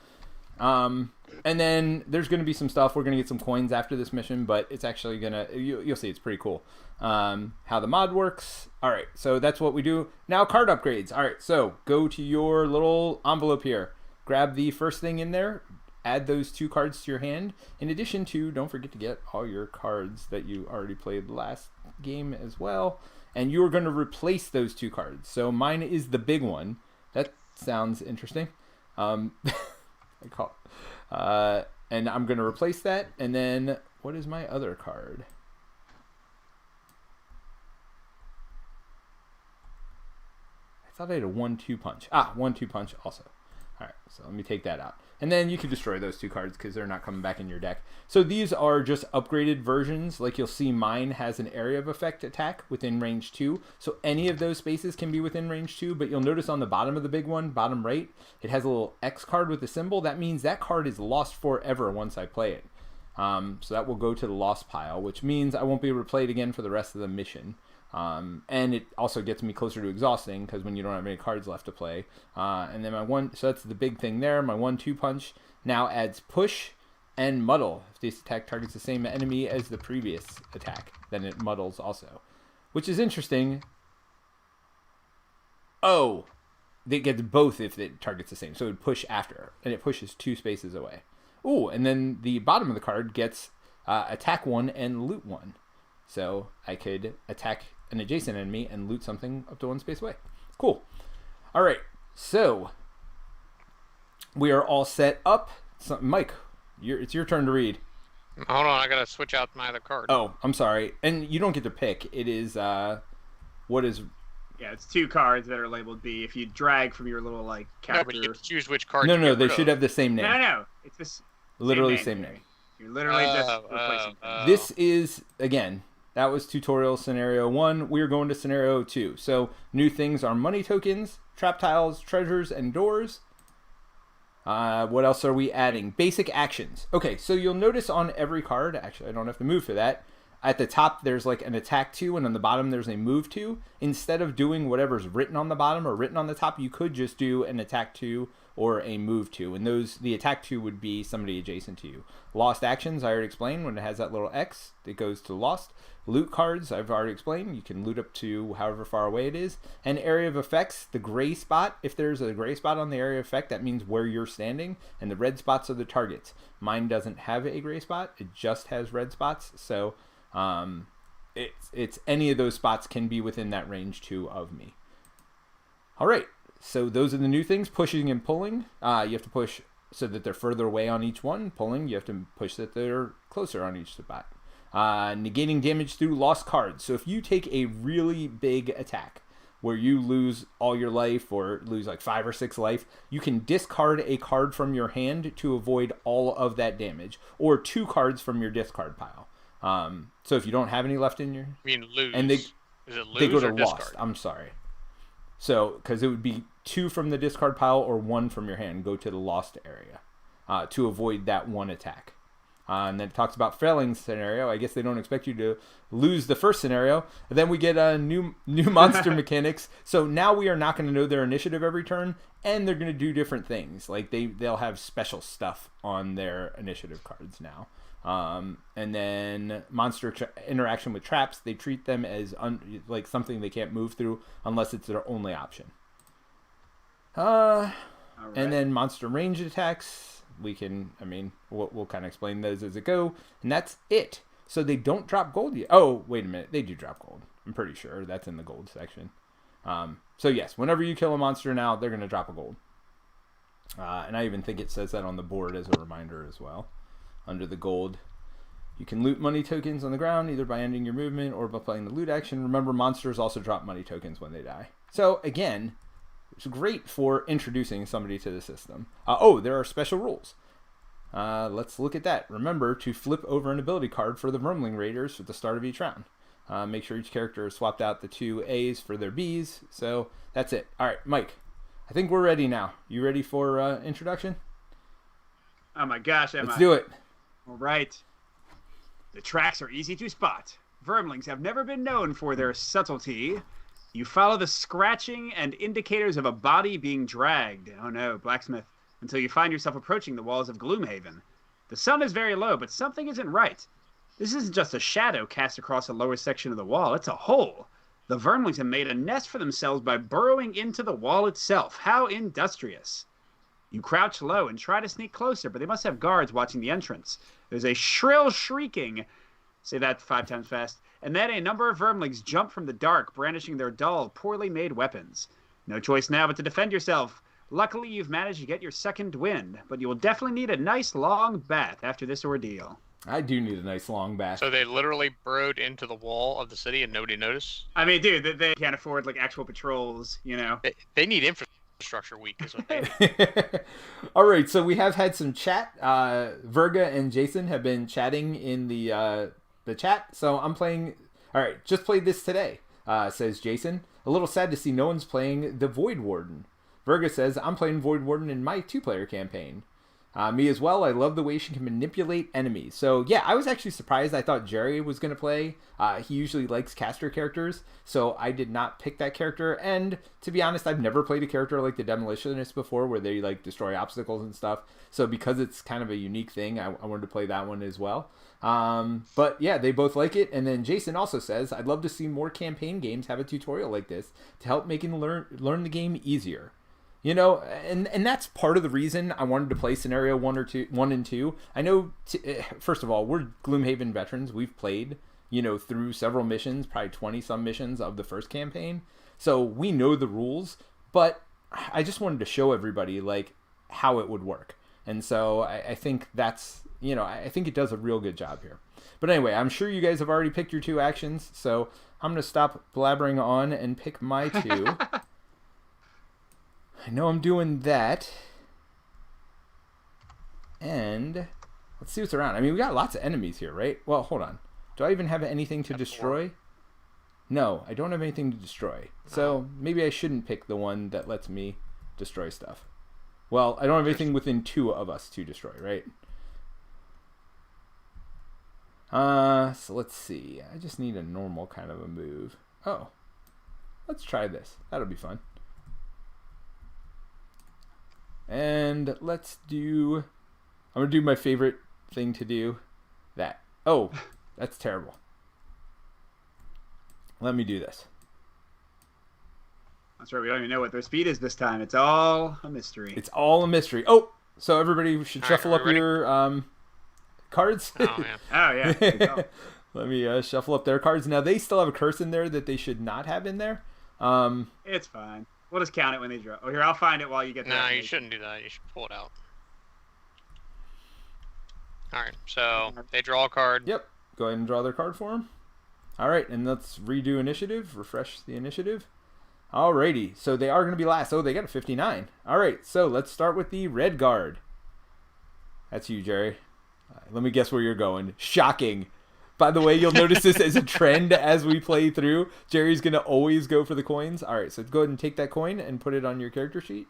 And then there's going to be some stuff. We're going to get some coins after this mission, but it's actually going to, you'll see, it's pretty cool. How the mod works. All right, so that's what we do. Now card upgrades. All right, so go to your little envelope here. Grab the first thing in there. Add those 2 cards to your hand. In addition to, don't forget to get all your cards that you already played last game as well. And you're going to replace those 2 cards. So mine is the big one. That sounds interesting. And I'm going to replace that. And then, what is my other card? I thought I had a 1-2 punch. 1-2 punch also. All right, so let me take that out. And then you can destroy those 2 cards because they're not coming back in your deck. So these are just upgraded versions. Like you'll see mine has an area of effect attack within range 2. So any of those spaces can be within range 2. But you'll notice on the bottom of the big one, bottom right, it has a little X card with a symbol. That means that card is lost forever once I play it. So that will go to the lost pile, which means I won't be able to play it again for the rest of the mission. And it also gets me closer to exhausting because when you don't have any cards left to play. And then so that's the big thing there. My 1-2 punch now adds push and muddle. If this attack targets the same enemy as the previous attack, then it muddles also, which is interesting. Oh, they get both if it targets the same. So it would push after, and it pushes 2 spaces away. Ooh, and then the bottom of the card gets attack 1 and loot 1. So I could attack an adjacent enemy and loot something up to 1 space away. Cool. All right, so we are all set up. So, Mike, it's your turn to read. Hold on, I gotta switch out my other card. Oh, I'm sorry. And you don't get to pick. It is, what is... Yeah, it's 2 cards that are labeled B. If you drag from your little, like, character... No, but you get to choose which card No, they should have the same name. No. It's this... Literally same name. You're literally just replacing them. This is, again... That was tutorial scenario 1. We're going to scenario 2. So new things are money tokens, trap tiles, treasures, and doors. What else are we adding? Basic actions. Okay, so you'll notice on every card, actually I don't have to move for that. At the top there's like an attack 2 and on the bottom there's a move 2. Instead of doing whatever's written on the bottom or written on the top, you could just do an attack 2 or a move 2. And the attack 2 would be somebody adjacent to you. Lost actions, I already explained, when it has that little X, it goes to lost. Loot cards, I've already explained. You can loot up to however far away it is. And area of effects, the gray spot, if there's a gray spot on the area of effect, that means where you're standing. And the red spots are the targets. Mine doesn't have a gray spot. It just has red spots. So it's any of those spots can be within that range 2 of me. All right. So those are the new things. Pushing and pulling. You have to push so that they're further away on each one. Pulling, you have to push that they're closer on each spot. Negating damage through lost cards. So if you take a really big attack where you lose all your life or lose like 5 or 6 life, you can discard a card from your hand to avoid all of that damage, or 2 cards from your discard pile. So if you don't have any left in your... You mean lose? And Is it lose they go to or lost. discard? I'm sorry. So, because it would be 2 from the discard pile or 1 from your hand go to the lost area to avoid that one attack. And then it talks about failing scenario. I guess they don't expect you to lose the first scenario. And then we get new monster mechanics. So now we are not going to know their initiative every turn, and they're going to do different things. Like they'll have special stuff on their initiative cards now. And then monster interaction with traps. They treat them as like something they can't move through unless it's their only option. Right. And then monster range attacks. We'll kind of explain those as it go, and that's it. So they don't drop gold yet. Oh, wait a minute, they do drop gold. I'm pretty sure that's in the gold section. So yes, whenever you kill a monster now, they're going to drop a gold. And I even think it says that on the board as a reminder as well. Under the gold, you can loot money tokens on the ground either by ending your movement or by playing the loot action. Remember, monsters also drop money tokens when they die. So again, it's great for introducing somebody to the system. There are special rules. Let's look at that. Remember to flip over an ability card for the Vermling Raiders at the start of each round. Make sure each character has swapped out the 2 A's for their B's. So that's it. All right, Mike, I think we're ready now. You ready for introduction? Oh my gosh, Let's do it. All right. The tracks are easy to spot. Vermlings have never been known for their subtlety. You follow the scratching and indicators of a body being dragged. Oh no, blacksmith. until you find yourself approaching the walls of Gloomhaven. The sun is very low, but something isn't right. This isn't just a shadow cast across the lower section of the wall, it's a hole. The Vermlings have made a nest for themselves by burrowing into the wall itself. How industrious. You crouch low and try to sneak closer, but they must have guards watching the entrance. There's a shrill shrieking, say that 5 times fast, and then a number of Vermlings jump from the dark, brandishing their dull, poorly made weapons. No choice now but to defend yourself. Luckily, you've managed to get your second wind, but you will definitely need a nice long bath after this ordeal. I do need a nice long bath. So they literally burrowed into the wall of the city and nobody noticed? I mean, dude, they can't afford, like, actual patrols, you know? They need infrastructure week is what they need. All right, so we have had some chat. Verga and Jason have been chatting in the chat. So I'm playing. All right, just played this today, says Jason. A little sad to see no one's playing the Void Warden. Verga says, I'm playing Void Warden in my 2-player campaign. Me as well. I love the way she can manipulate enemies. So yeah, I was actually surprised. I thought Jerry was going to play. He usually likes caster characters, so I did not pick that character. And to be honest, I've never played a character like the Demolitionist before, where they like destroy obstacles and stuff. So because it's kind of a unique thing, I wanted to play that one as well. But yeah, they both like it. And then Jason also says, I'd love to see more campaign games have a tutorial like this to help making learn the game easier. You know, and that's part of the reason I wanted to play Scenario 1 and 2. I know, first of all, we're Gloomhaven veterans. We've played, you know, through several missions, probably 20-some missions of the first campaign. So we know the rules, but I just wanted to show everybody, like, how it would work. And so I think that's, you know, I think it does a real good job here. But anyway, I'm sure you guys have already picked your 2 actions, so I'm going to stop blabbering on and pick my 2. I know I'm doing that. And let's see what's around. I mean, we got lots of enemies here, right? Well, hold on. Do I even have anything to destroy? No, I don't have anything to destroy. So maybe I shouldn't pick the one that lets me destroy stuff. Well, I don't have anything within 2 of us to destroy, right? So let's see. I just need a normal kind of a move. Oh, let's try this. That'll be fun. And let's do, I'm going to do my favorite thing to do. That. Oh, that's terrible. Let me do this. That's right. We don't even know what their speed is this time. It's all a mystery. It's all a mystery. Oh, so everybody should shuffle up your cards. Oh, yeah. Oh, yeah. Good call. Let me shuffle up their cards. Now, they still have a curse in there that they should not have in there. It's fine. We'll just count it when they draw. Oh, here, I'll find it while you get No, that. you shouldn't do that. You should pull it out. Alright, so they draw a card. Yep. Go ahead and draw their card for them. All right, and let's redo initiative. Refresh the initiative. Alrighty, so they are going to be last. Oh, they got a 59. All right, so let's start with the red guard. That's you, Jerry. Let me guess where you're going. Shocking. By the way, you'll notice this as a trend as we play through. Jerry's going to always go for the coins. All right, so go ahead and take that coin and put it on your character sheet.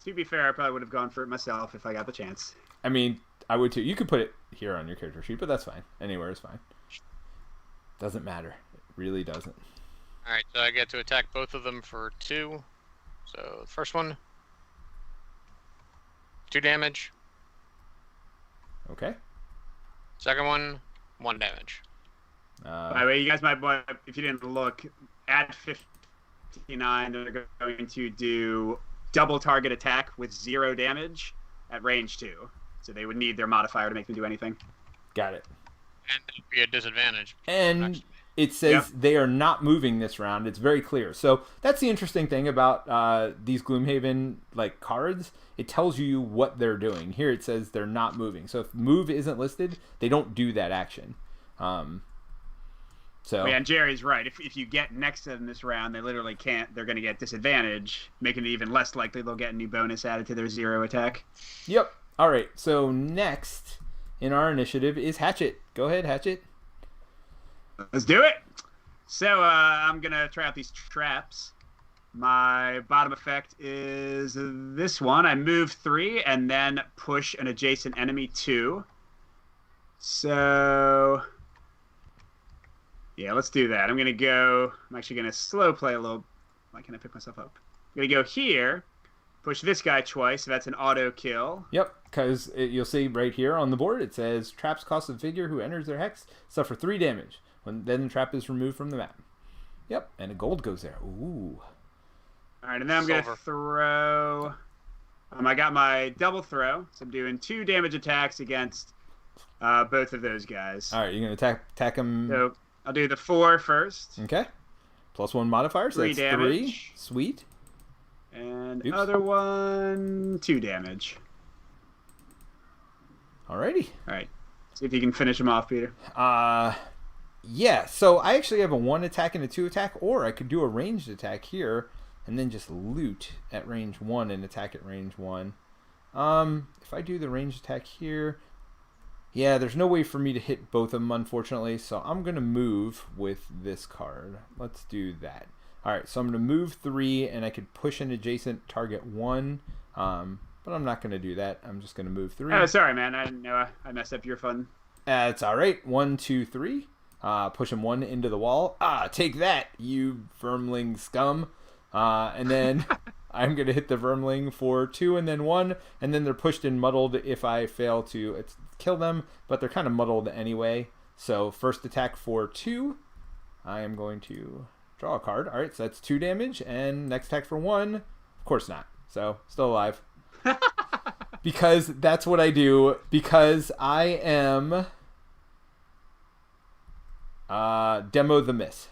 To be fair, I probably would have gone for it myself if I got the chance. I mean, I would too. You could put it here on your character sheet, but that's fine. Anywhere is fine. Doesn't matter. It really doesn't. Alright, so I get to attack both of them for 2. So, the first one, 2 damage. Okay. Second one, 1 damage. By the way, you guys might, if you didn't look, at 59, they're going to do double target attack with 0 damage at range 2. So they would need their modifier to make them do anything. Got it. And it would be a disadvantage. And it says they are not moving this round. It's very clear. So that's the interesting thing about these Gloomhaven like cards. It tells you what they're doing. Here it says they're not moving. So if move isn't listed, they don't do that action. So yeah, and Jerry's right. If you get next to them this round, they literally can't. They're going to get disadvantage, making it even less likely they'll get a new bonus added to their 0 attack. Yep. All right. So next in our initiative is Hatchet. Go ahead, Hatchet. Let's do it. So I'm going to try out these traps. My bottom effect is this one. I move 3 and then push an adjacent enemy 2. So Yeah, let's do that. I'm actually gonna slow play a little. Why can't I pick myself up? I'm gonna go here, push this guy twice, so that's an auto kill. Yep, because you'll see right here on the board it says traps cost the figure who enters their hex suffer 3 damage. Then the trap is removed from the map. Yep, and a gold goes there. Ooh. Alright, and then I'm gonna throw. I got my double throw, so I'm doing 2 damage attacks against both of those guys. Alright, you're gonna attack them. So I'll do the 4 first. Okay. +1 modifier, so 3 that's damage. 3. Sweet. And Oops. other one, 2 damage. Alrighty. Alright. See if you can finish him off, Peter. Yeah, so I actually have a 1 attack and a 2 attack, or I could do a ranged attack here and then just loot at range 1 and attack at range 1. If I do the ranged attack here, yeah, there's no way for me to hit both of them, unfortunately, so I'm going to move with this card. Let's do that. Alright, so I'm going to move 3, and I could push an adjacent target 1, but I'm not going to do that. I'm just going to move 3. Oh, sorry, man. I didn't know I messed up your fun. It's alright. 1, 2, 3. Push him 1 into the wall. Take that, you vermling scum. And then I'm going to hit the vermling for 2 and then 1. And then they're pushed and muddled if I fail to kill them. But they're kind of muddled anyway. So first attack for 2. I am going to draw a card. Alright, so that's 2 damage. And next attack for 1. Of course not. So still alive. Because that's what I do. Because I am... Demo the Miss.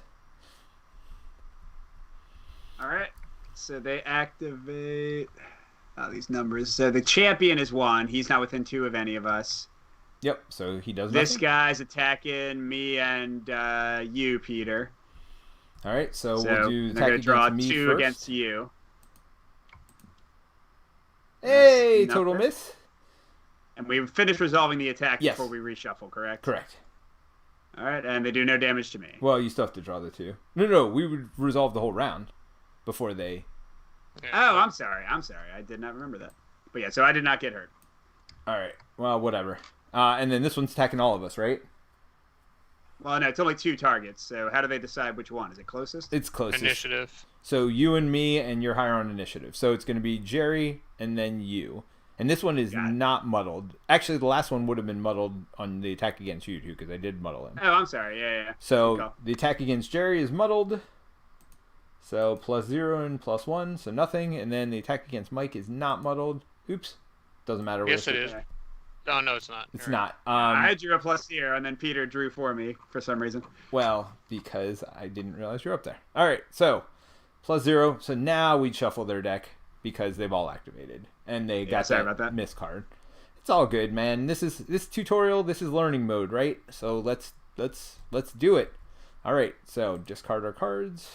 Alright. So they activate these numbers. So the champion is 1. He's not within 2 of any of us. Yep, so he does This nothing. guy's attacking me and you, Peter. Alright, so we'll do they're going to draw against me 2 first. against you. Hey, That's total nothing. miss. And we finished resolving the attack Yes. before we reshuffle, correct? Correct. Alright, and they do no damage to me. Well, you still have to draw the 2. No, we would resolve the whole round before they... Yeah. Oh, I'm sorry. I did not remember that. But yeah, so I did not get hurt. Alright, well, whatever. And then this one's attacking all of us, right? Well, no, it's only 2 targets, so how do they decide which one? Is it closest? It's closest. Initiative. So you and me, and you're higher on initiative. So it's going to be Jerry and then you. And this one is Got it. not muddled. Actually, the last one would have been muddled on the attack against you, too, because I did muddle him. Oh, I'm sorry. Yeah. So Go. the attack against Jerry is muddled. So +0 and +1, so nothing. And then the attack against Mike is not muddled. Oops. Doesn't matter. Yes, what it is. Okay. Oh, no, it's not. It's You're right. not. I drew a +0, and then Peter drew for me for some reason. Well, because I didn't realize you're up there. All right, so +0. So now we shuffle their deck because they've all activated and they got sorry about that. miss card. It's all good, man. This tutorial. This is learning mode, right? So let's do it. All right, so discard our cards.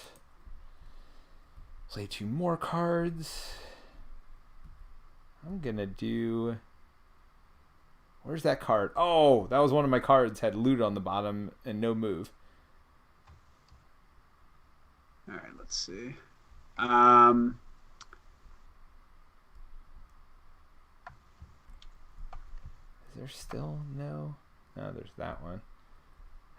Play 2 more cards. I'm gonna do. Where's that card? Oh, that was one of my cards. Had loot on the bottom and no move. All right, let's see. Is there still no? No, there's that one.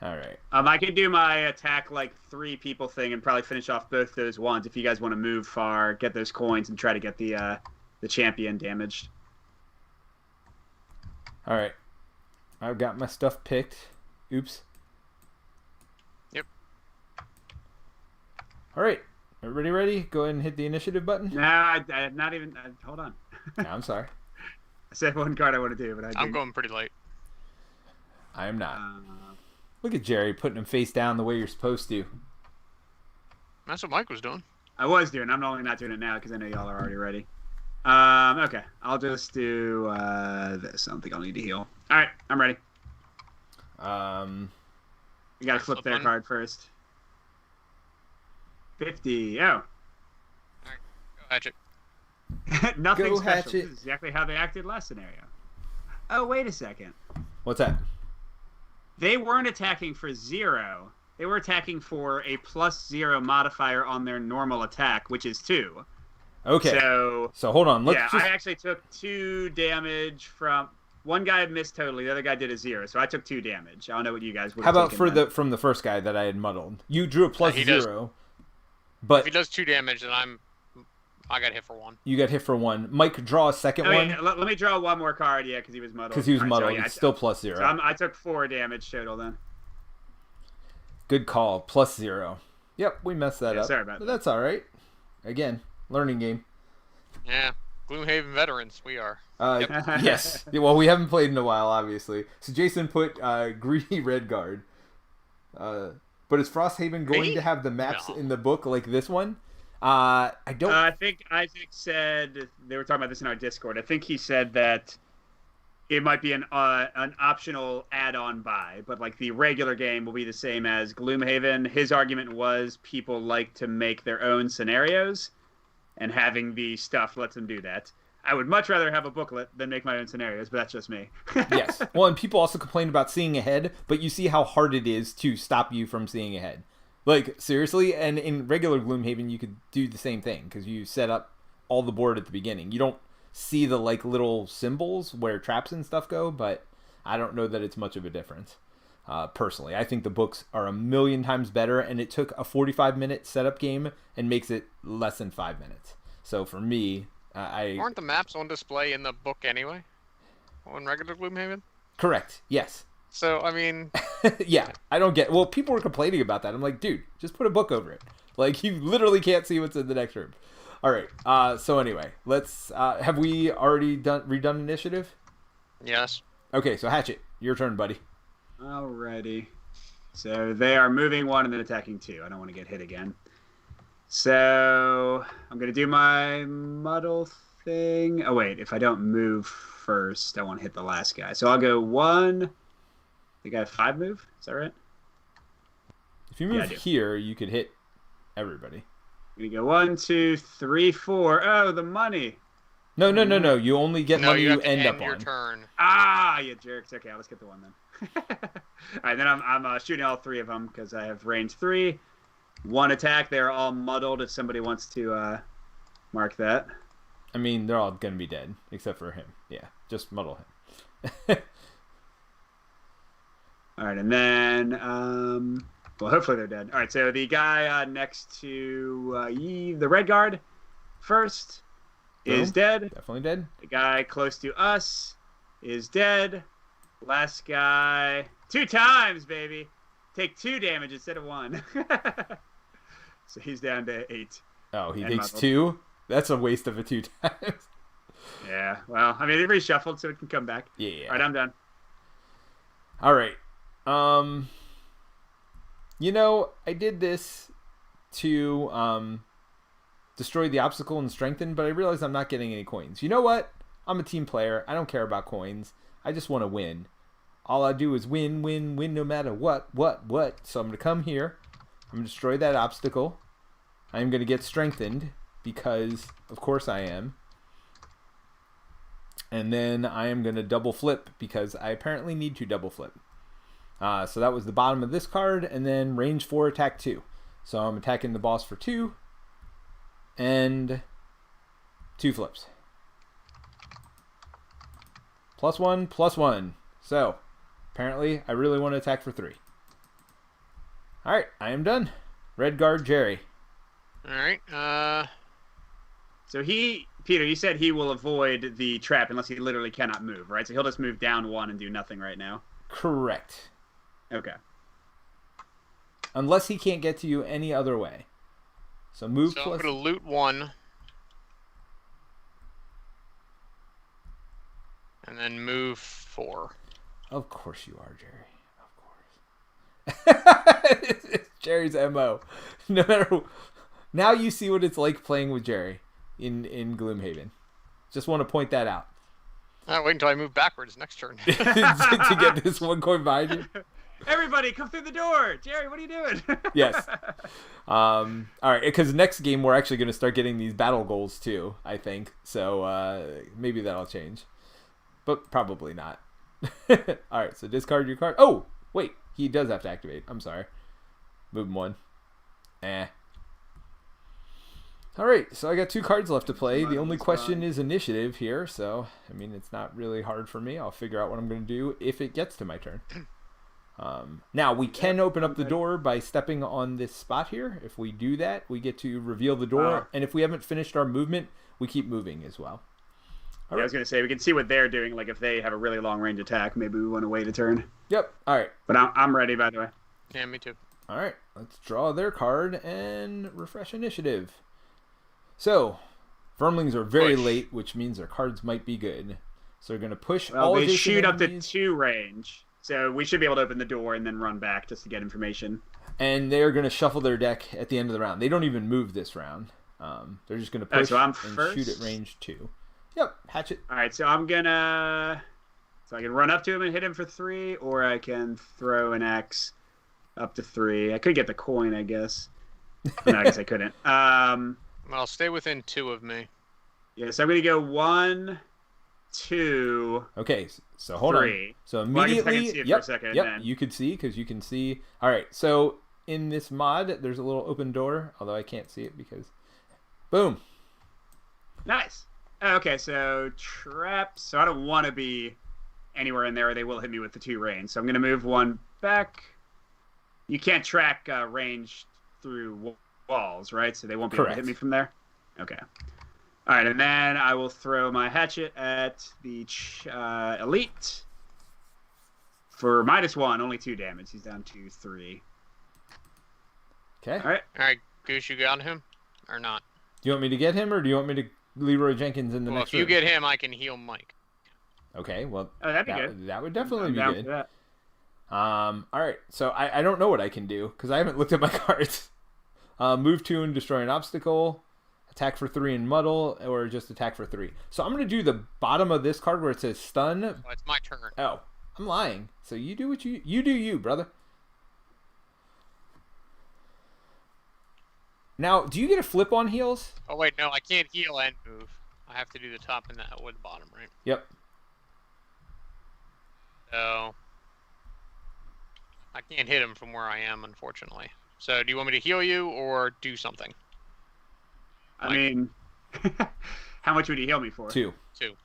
All right. I could do my attack like 3 people thing and probably finish off both those ones if you guys want to move far, get those coins, and try to get the champion damaged. All right. I've got my stuff picked. Oops. Yep. All right. Everybody ready? Go ahead and hit the initiative button. No, I'm not even. Hold on. No, I'm sorry. I said one card I want to do, but I I'm didn't. going pretty late. I am not. Uh, Look at Jerry putting him face down the way you're supposed to. That's what Mike was doing. I was doing. I'm only not doing it now because I know y'all are already ready. Okay. I'll just do this. I don't think I'll need to heal. All right, I'm ready. You got to flip Flip their one. card first. 50. Oh. All right, go Hatchet. Nothing Go, special. Hatchet. This is exactly how they acted last scenario. Oh, wait a second. What's that? They weren't attacking for 0. They were attacking for a +0 modifier on their normal attack, which is 2. Okay. So So hold on. Let's yeah, just. I actually took 2 damage from. one guy missed totally. The other guy did a 0, so I took 2 damage. I don't know what you guys would How have about taken for then. from the first guy that I had muddled? You drew a plus he does- 0, If but he does 2 damage, then I got hit for 1. you got hit for 1. Mike, draw a second Oh, one yeah, let me draw one more card, yeah, because he was muddled. because he was All right, muddled. So, yeah, It's still plus 0. so I took 4 damage total then. Good call. Plus 0. Yep, we messed that up. Sorry about But that. that's all right. Again, learning game. Yeah, Gloomhaven veterans, we are. Yes. Well, we haven't played in a while, obviously. So Jason put greedy red guard. But is Frosthaven going Me? to have the maps No. in the book like this one? I don't. I think Isaac said, they were talking about this in our Discord. I think he said that it might be an optional add-on buy, but like the regular game will be the same as Gloomhaven. His argument was people like to make their own scenarios, and having the stuff lets them do that. I would much rather have a booklet than make my own scenarios, but that's just me. Yes. Well, and people also complain about seeing ahead, but you see how hard it is to stop you from seeing ahead. Like, seriously? And in regular Gloomhaven, you could do the same thing, because you set up all the board at the beginning. You don't see the, like, little symbols where traps and stuff go, but I don't know that it's much of a difference. Personally, I think the books are a million times better, and it took a 45-minute setup game and makes it less than 5 minutes. So for me, Aren't the maps on display in the book anyway? On regular Gloomhaven? Correct. Yes. So, I mean, Yeah. I don't get. Well, people were complaining about that. I'm like, dude, just put a book over it. Like, you literally can't see what's in the next room. All right. So anyway, let's. Have we already redone initiative? yes. Okay. So Hatchet, your turn, buddy. Alrighty. So they are moving 1 and then attacking 2. I don't want to get hit again. So I'm going to do my muddle thing. Oh, wait. If I don't move first, I want to hit the last guy. So I'll go 1. The guy 5 move? Is that right? If you Yeah, I move do. here, you could hit everybody. I'm going to go 1, 2, 3, 4. Oh, the money. No. You only get No, money you you have to end end up your on. turn. Ah, you jerks. Okay, let's get the 1 then. All right, then I'm shooting all 3 of them because I have range 3. 1 attack. They're all muddled if somebody wants to mark that. I mean, they're all gonna be dead except for him. Yeah, just muddle him. All right, and then, well, hopefully they're dead. All right, so the guy next to the red guard first is Boom. dead. Definitely dead. The guy close to us is dead. Last guy, 2 times, baby. Take 2 damage instead of 1. So he's down to 8. Oh, he And takes muddled. 2. That's a waste of a 2 times. Yeah, well, I mean, they reshuffled so it can come back. Yeah. All right, I'm done. All right. I did this to destroy the obstacle and strengthen, but I realized I'm not getting any coins. You know what? I'm a team player. I don't care about coins. I just want to win. All I do is win, win, win no matter what. So I'm going to come here. I'm going to destroy that obstacle. I'm going to get strengthened because, of course, I am. And then I am going to double flip because I apparently need to double flip. So that was the bottom of this card. And then range 4, attack 2. So I'm attacking the boss for 2. And 2 flips. +1, +1. So apparently I really want to attack for 3. All right, I am done. Red guard Jerry. All right. So Peter, you said he will avoid the trap unless he literally cannot move, right? So he'll just move down 1 and do nothing right now. Correct. Okay. Unless he can't get to you any other way. So move So I'm plus. going to loot 1. And then move 4. Of course you are, Jerry. Of course. It's Jerry's MO. No matter. Now you see what it's like playing with Jerry in Gloomhaven. Just want to point that out. Wait until I move backwards next turn. To get this 1 coin behind you. Everybody, come through the door. Jerry, what are you doing? Yes. All right, because next game we're actually going to start getting these battle goals too, I think. So maybe that'll change. But probably not. All right, so discard your card. Oh, wait. He does have to activate. I'm sorry. Move him 1. All right, so I got 2 cards left to play. The Muddle only is question fine. is initiative here, so I mean it's not really hard for me. I'll figure out what I'm going to do if it gets to my turn. Now we can open up the door by stepping on this spot here. If we do that, we get to reveal the door, and if we haven't finished our movement, we keep moving as well. Yeah, I was going to say, we can see what they're doing. Like, if they have a really long-range attack, maybe we want to wait a turn. Yep. All right. But I'm ready, by the way. Yeah, me too. All right. Let's draw their card and refresh initiative. So, Vermlings are very Push. late, which means their cards might be good. So they're going to push Well, all they adjacent shoot up to enemies, 2 range. So we should be able to open the door and then run back just to get information. and they're going to shuffle their deck at the end of the round. They don't even move this round. They're just going to push so I'm and first? shoot at range 2. Yep, hatchet. All right, so I'm going to... So I can run up to him and hit him for 3, or I can throw an axe up to 3. I could get the coin, I guess. No, I guess I couldn't. Well, stay within 2 of me. Yeah, so I'm going to go 1, 2, Okay, so hold on. 3. So Well, I guess I can immediately, see it for yep, a second, yep, then. you could see because you can see. All right, so in this mod, there's a little open door, although I can't see it because, boom. Nice. Okay, so traps. So I don't want to be anywhere in there, or they will hit me with the 2 range. So I'm going to move 1 back. You can't track range through walls, right? So they won't be able to hit Correct. me from there? Okay. All right, and then I will throw my hatchet at the elite for -1, only 2 damage. He's down to 3. Okay. All right. All right, Goose, you got him or not? Do you want me to get him, or do you want me to Leroy Jenkins in the Well, next if you room? get him, I can heal Mike. Okay, well, Oh, that'd be good. that would definitely I'm be down good. for that. All right, so I don't know what I can do because I haven't looked at my cards. Move 2 and destroy an obstacle. Attack for 3 and muddle, or just attack for 3. So I'm going to do the bottom of this card where it says stun. Well, it's my turn. Oh, I'm lying. So you do what you do, you brother. Now, do you get a flip on heals? Oh wait, no, I can't heal and move. I have to do the top and the bottom, right? Yep. So I can't hit him from where I am, unfortunately. So do you want me to heal you or do something? I mean, how much would you heal me for? 2. 2.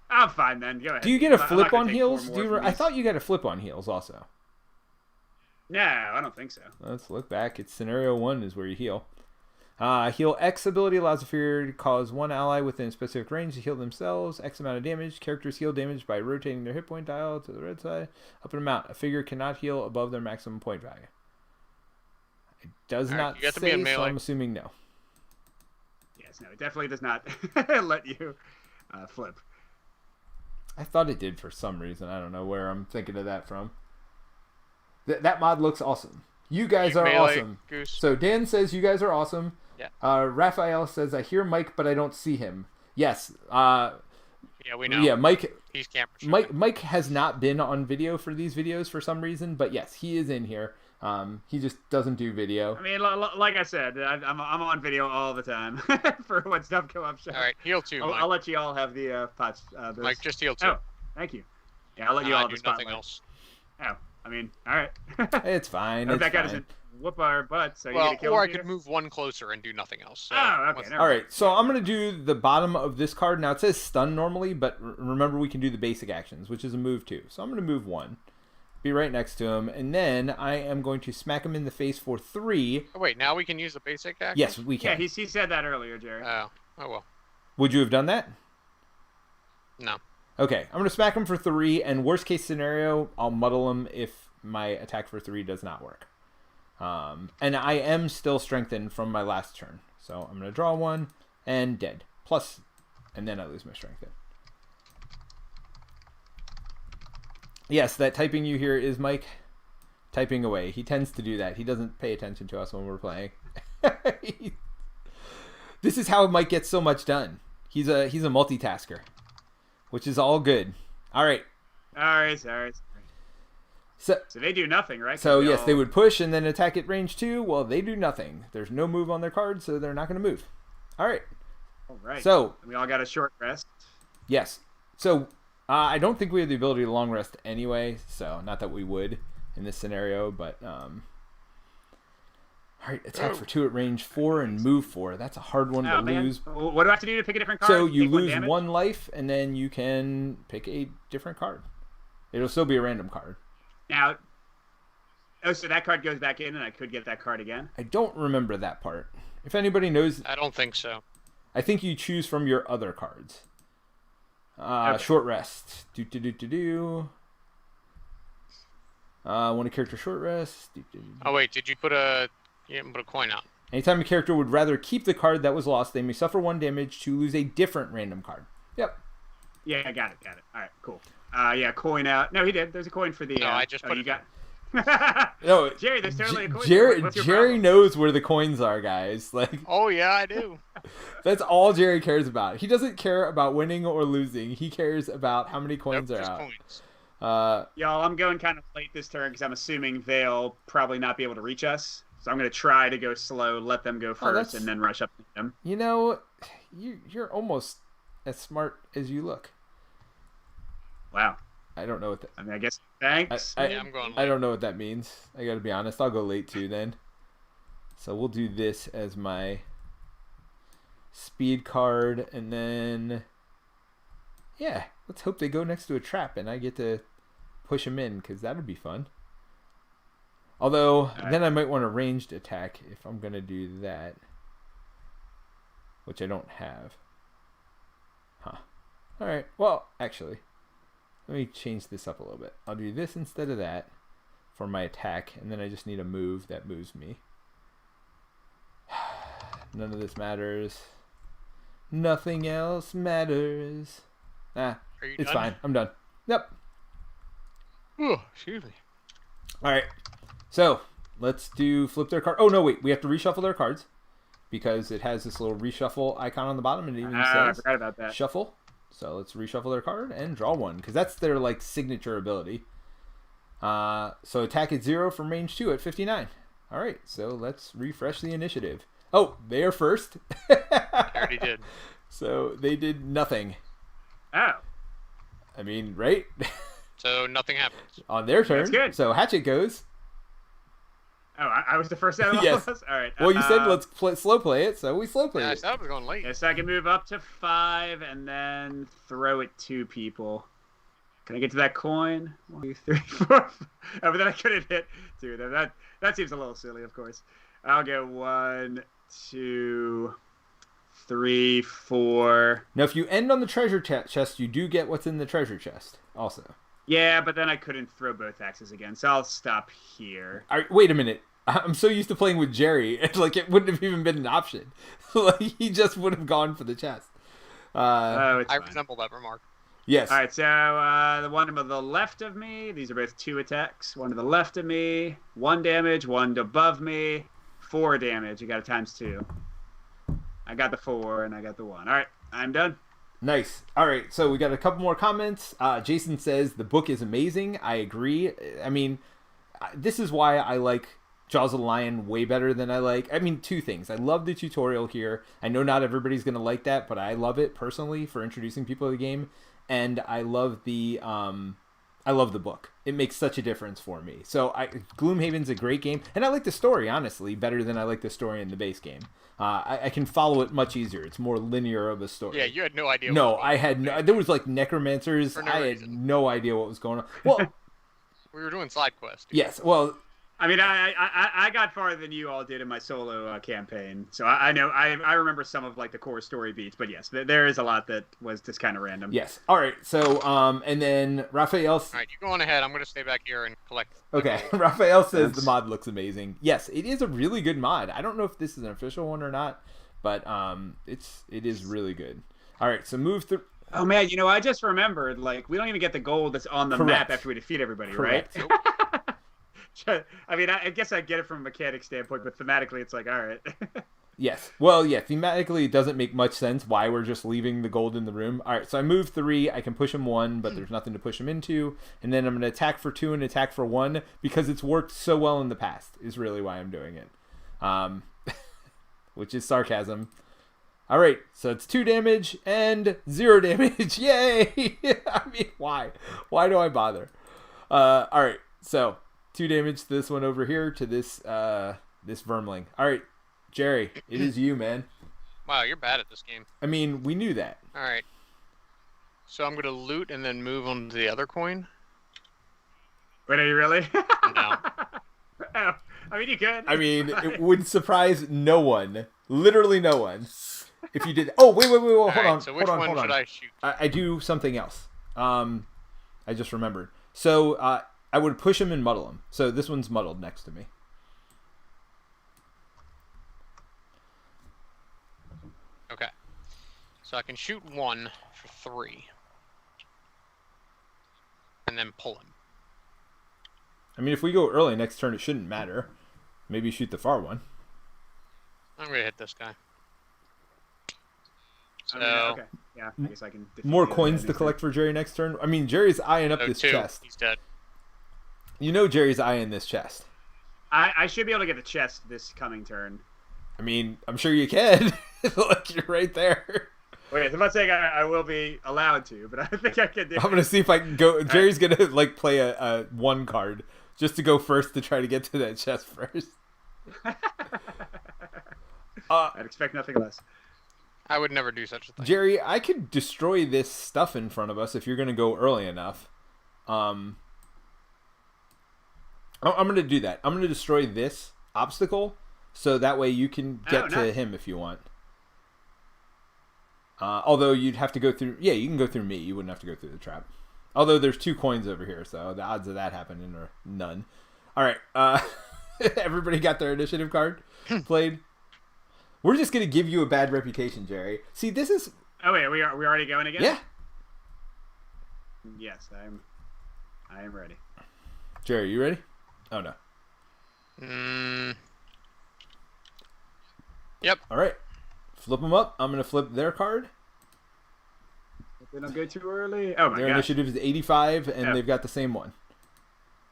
I'm fine then. Go ahead. Do you get a I'm not flip gonna on take heals? 4 more from I these. thought you got a flip on heals also. No, I don't think so. Let's look back. It's scenario 1 is where you heal. Heal X ability allows a figure to cause one ally within a specific range to heal themselves. X amount of damage. Characters heal damage by rotating their hit point dial to the red side up an amount. A figure cannot heal above their maximum point value. It does All right, not you got to be say, in so melee. I'm assuming no. Yes, no, it definitely does not let you flip. I thought it did for some reason. I don't know where I'm thinking of that from. That mod looks awesome. You guys are Melee, awesome. Goose. So Dan says you guys are awesome. Yeah. Raphael says I hear Mike, but I don't see him. Yes. Yeah, we know. Yeah, Mike. He's camper shooting. Mike has not been on video for these videos for some reason, but yes, he is in here. He just doesn't do video. I mean, like I said, I'm on video all the time for when stuff go up. All right, heal 2, Mike. I'll let you all have the pots. Mike, just heal 2. Oh, thank you. Yeah, I'll let you all I have do the spotlight. nothing else. Oh, I mean, all right. It's fine. I hope It's that guy fine. doesn't whoop our butts. So Well, you kill or I Peter? could move 1 closer and do nothing else. So Oh, okay. what's- never All mind. right, so I'm going to do the bottom of this card. Now, it says stun normally, but remember we can do the basic actions, which is a move 2. So I'm going to move 1. Be right next to him, and then I am going to smack him in the face for 3. Oh, wait, now we can use the basic action? Yes, we Yeah, can. he said that earlier, Jerry. Oh well. Would you have done that? No. Okay, I'm going to smack him for 3, and worst case scenario, I'll muddle him if my attack for 3 does not work. And I am still strengthened from my last turn. So I'm going to draw 1, and dead. Plus, and then I lose my strength. Yes, that typing you hear is Mike typing away. He tends to do that. He doesn't pay attention to us when we're playing. This is how Mike gets so much done. He's a multitasker, which is all good. All right. All right. So they do nothing, right? So 'Cause yes, all- they would push and then attack at range 2. Well, they do nothing. There's no move on their card, so they're not going to move. All right. All right. So we all got a short rest. yes. So I don't think we have the ability to long rest anyway. So not that we would in this scenario, but all All right, attack for 2 at range 4 and move 4. That's a hard one to man. lose. What do I have to do to pick a different card? So you Take lose damage? 1 life, and then you can pick a different card. It'll still be a random card. Now, so that card goes back in, and I could get that card again? I don't remember that part. If anybody knows, I don't think so. I think you choose from your other cards. Okay. Short rest. When a character short rest. Oh wait, did you put a coin out? Anytime a character would rather keep the card that was lost, they may suffer 1 damage to lose a different random card. Yep. Yeah, I got it. All right, cool. Yeah, coin out. No, he did. There's a coin for the. No, I just put you it. got. No, Jerry, there's totally a coin. Jerry What's your Jerry problem? knows where the coins are, guys. Like, Oh yeah, I do. that's all Jerry cares about. He doesn't care about winning or losing. He cares about how many coins Nope, are just out. coins. Y'all, I'm going kind of late this turn because I'm assuming they'll probably not be able to reach us. So I'm going to try to go slow, let them go first, that's- and then rush up to them. You know, you're almost as smart as you look. Wow. I don't know what that. I mean, I guess thanks. I- Yeah, I'm going I late. don't know what that means. I got to be honest. I'll go late too then. So we'll do this as my speed card, and then yeah, let's hope they go next to a trap and I get to push them in, because that would be fun. Although then I might want a ranged attack if I'm gonna do that, which I don't have. Huh. All right. Well, actually, let me change this up a little bit. I'll do this instead of that for my attack, and then I just need a move that moves me. None of this matters. Nothing else matters. Are you It's done? fine. I'm done. Yep. Ooh, excuse me. All right. So let's do flip their card. Oh no, wait. We have to reshuffle their cards because it has this little reshuffle icon on the bottom, and it even I says forgot about that. shuffle. So let's reshuffle their card and draw one, because that's their like signature ability. So attack at 0 from range 2 at 59. All right. So let's refresh the initiative. Oh, they are first. I already did. So they did nothing. Oh, I mean, right? So nothing happens. On their turn. That's good. So Hatchet goes. I was the first out of all Yes. of us? All right. Well, you said let's slow play it, so we slow play Yeah, I it. said I was going late. Yes, I can move up to 5 and then throw it to people. Can I get to that coin? 1, 2, 3, 4. Oh, but then I couldn't hit 2. That seems a little silly, of course. I'll go 1, 2, 3, 4. Now, if you end on the treasure chest, you do get what's in the treasure chest also. Yeah, but then I couldn't throw both axes again, so I'll stop here. All right, wait a minute. I'm so used to playing with Jerry, and like it wouldn't have even been an option. Like he just would have gone for the chest. Oh, it's I fine. resemble that remark. Yes. All right, so the one to the left of me, these are both 2 attacks. One to the left of me, 1 damage. One above me, 4 damage. You got it times 2. I got the 4 and I got the 1. All right, I'm done. Nice. All right, so we got a couple more comments. Jason says the book is amazing. I agree. I mean, this is why I like Jaws of the Lion way better than I like. I mean, 2 things. I love the tutorial here. I know not everybody's going to like that, but I love it personally for introducing people to the game. And I love the book. It makes such a difference for me. So Gloomhaven's a great game, and I like the story honestly better than I like the story in the base game. I can follow it much easier. It's more linear of a story. Yeah, you had no idea. No, what was I had no. There was like necromancers. For no I had reason. no idea what was going on. Well, We were doing side quest. yes. Well, I mean, I got farther than you all did in my solo campaign, so I know I remember some of like the core story beats, but yes, there is a lot that was just kind of random. yes. All right. So, and then Raphael. All right, you go on ahead. I'm going to stay back here and collect. the Okay, gold. Raphael says Yes. the mod looks amazing. Yes, it is a really good mod. I don't know if this is an official one or not, but it is really good. All right, so move through. Oh man, you know, I just remembered, like, we don't even get the gold that's on the Correct. map after we defeat everybody, Correct. right? I mean, I guess I get it from a mechanic standpoint, but thematically, it's like, all right. Yes. Well, yeah, thematically, it doesn't make much sense why we're just leaving the gold in the room. All right, so I move 3. I can push him 1, but there's nothing to push him into. And then I'm going to attack for 2 and attack for 1 because it's worked so well in the past is really why I'm doing it. Which is sarcasm. All right, so it's 2 damage and 0 damage. Yay! I mean, why? Why do I bother? All right, so 2 damage to this one over here, to this This Vermling. All right, Jerry, it is you, man. Wow, you're bad at this game. I mean, we knew that. All right. So I'm going to loot and then move on to the other coin? Wait, are you really? No. Oh, I mean, you could. I mean, it would surprise no one. Literally no one. If you did. Oh, wait. Hold All right, on. so which hold on, one hold on. should I shoot? I do something else. I just remembered. So I would push him and muddle him. So this one's muddled next to me. Okay. So I can shoot 1 for 3. And then pull him. I mean, if we go early next turn, it shouldn't matter. Maybe shoot the far one. I'm going to hit this guy. So, Okay. Yeah, I guess I can. defeat More the other coins guy to next collect for Jerry next turn. I mean, Jerry's eyeing up so this 2. chest. He's dead. You know Jerry's eyeing this chest. I should be able to get the chest this coming turn. I mean, I'm sure you can. Like, you're right there. Wait, I'm not saying I will be allowed to, but I think I can do I'm gonna see if I can go. Jerry's gonna like play a 1 card just to go first to try to get to that chest first. I'd expect nothing less. I would never do such a thing. Jerry, I could destroy this stuff in front of us if you're gonna go early enough. I'm gonna do that. I'm gonna destroy this obstacle so that way you can get to nice. him if you want. Although you'd have to go through. Yeah, you can go through me. You wouldn't have to go through the trap. Although there's 2 coins over here, so the odds of that happening are none. All right. Everybody got their initiative card played. We're just gonna give you a bad reputation, Jerry. See, this is. Oh wait, we already going again? Yeah. Yes, I am ready. Jerry, you ready? Oh no. Yep. All right. Flip them up. I'm gonna flip their card. If they don't go too early. Oh my Their god. initiative is 85, and Yeah. they've got the same one.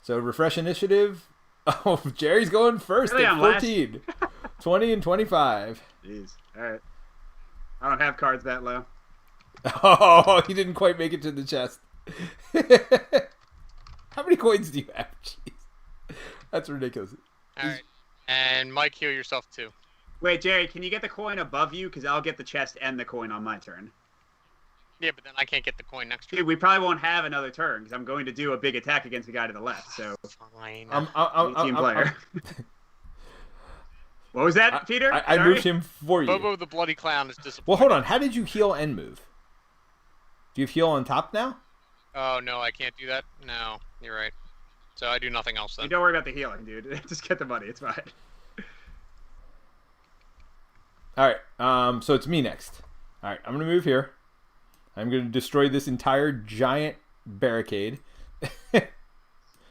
So refresh initiative. Oh, Jerry's going first Really, at I'm last? 14. 20 and 25. Jeez. All right. I don't have cards that low. Oh, he didn't quite make it to the chest. How many coins do you have? Jeez. That's ridiculous. All right. And Mike, heal yourself too. Wait, Jerry, can you get the coin above you? Because I'll get the chest and the coin on my turn. Yeah, but then I can't get the coin next turn. Dude, we probably won't have another turn because I'm going to do a big attack against the guy to the left. So, Fine. team player. What was that, Peter? I Sorry? moved him for you. Bobo the Bloody Clown is disappointed. Well, hold on. How did you heal and move? Do you heal on top now? Oh, no, I can't do that. No, you're right. So I do nothing else then. You don't worry about the healing, dude. Just get the money. It's fine. All right. So it's me next. All right. I'm going to move here. I'm going to destroy this entire giant barricade.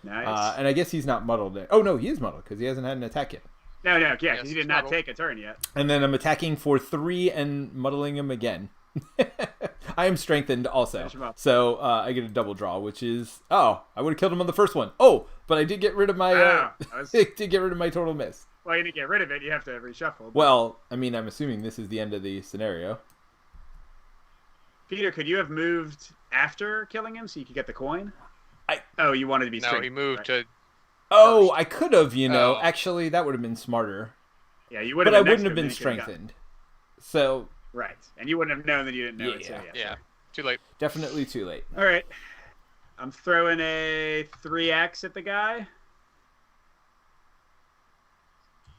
Nice. And I guess he's not muddled. Oh, no, he is muddled because he hasn't had an attack yet. No, yeah, Yes, because he it's did not muddled. take a turn yet. And then I'm attacking for 3 and muddling him again. I am strengthened also. Finish him up. So I get a double draw, which is... Oh, I would have killed him on the first one. Oh, but I did get rid of my... Ah, I was- did get rid of my total miss. Well, you didn't get rid of it. You have to reshuffle. Well, I mean, I'm assuming this is the end of the scenario. Peter, could you have moved after killing him so you could get the coin? I- Oh, you wanted to be No, straight. he moved right. to... Oh, First. I could have, Oh. Actually, that would have been smarter. Yeah, you would But have. I been next wouldn't have to him, been then you could've got- strengthened. So, Right, and you wouldn't have known that you didn't know it. So, Yeah. yeah. Yeah, too late. definitely too late. All right. I'm throwing a 3x at the guy.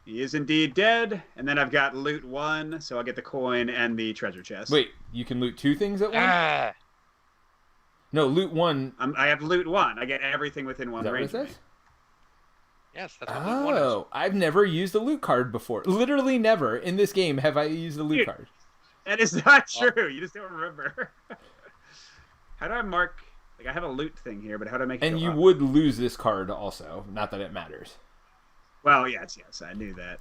He is indeed dead, and then I've got loot 1, so I'll get the coin and the treasure chest. Wait, you can loot 2 things at once? Ah! No, loot 1. I have loot 1. I get everything within 1 Is that what it range. of me. says? Yes, that's what loot one is. Oh, I've never used a loot card before. Literally never in this game have I used a loot Dude. card. That is not true. You just don't remember. How do I mark? Like, I have a loot thing here, but how do I make it And go you up? would lose this card also. Not that it matters. Well, yes, I knew that.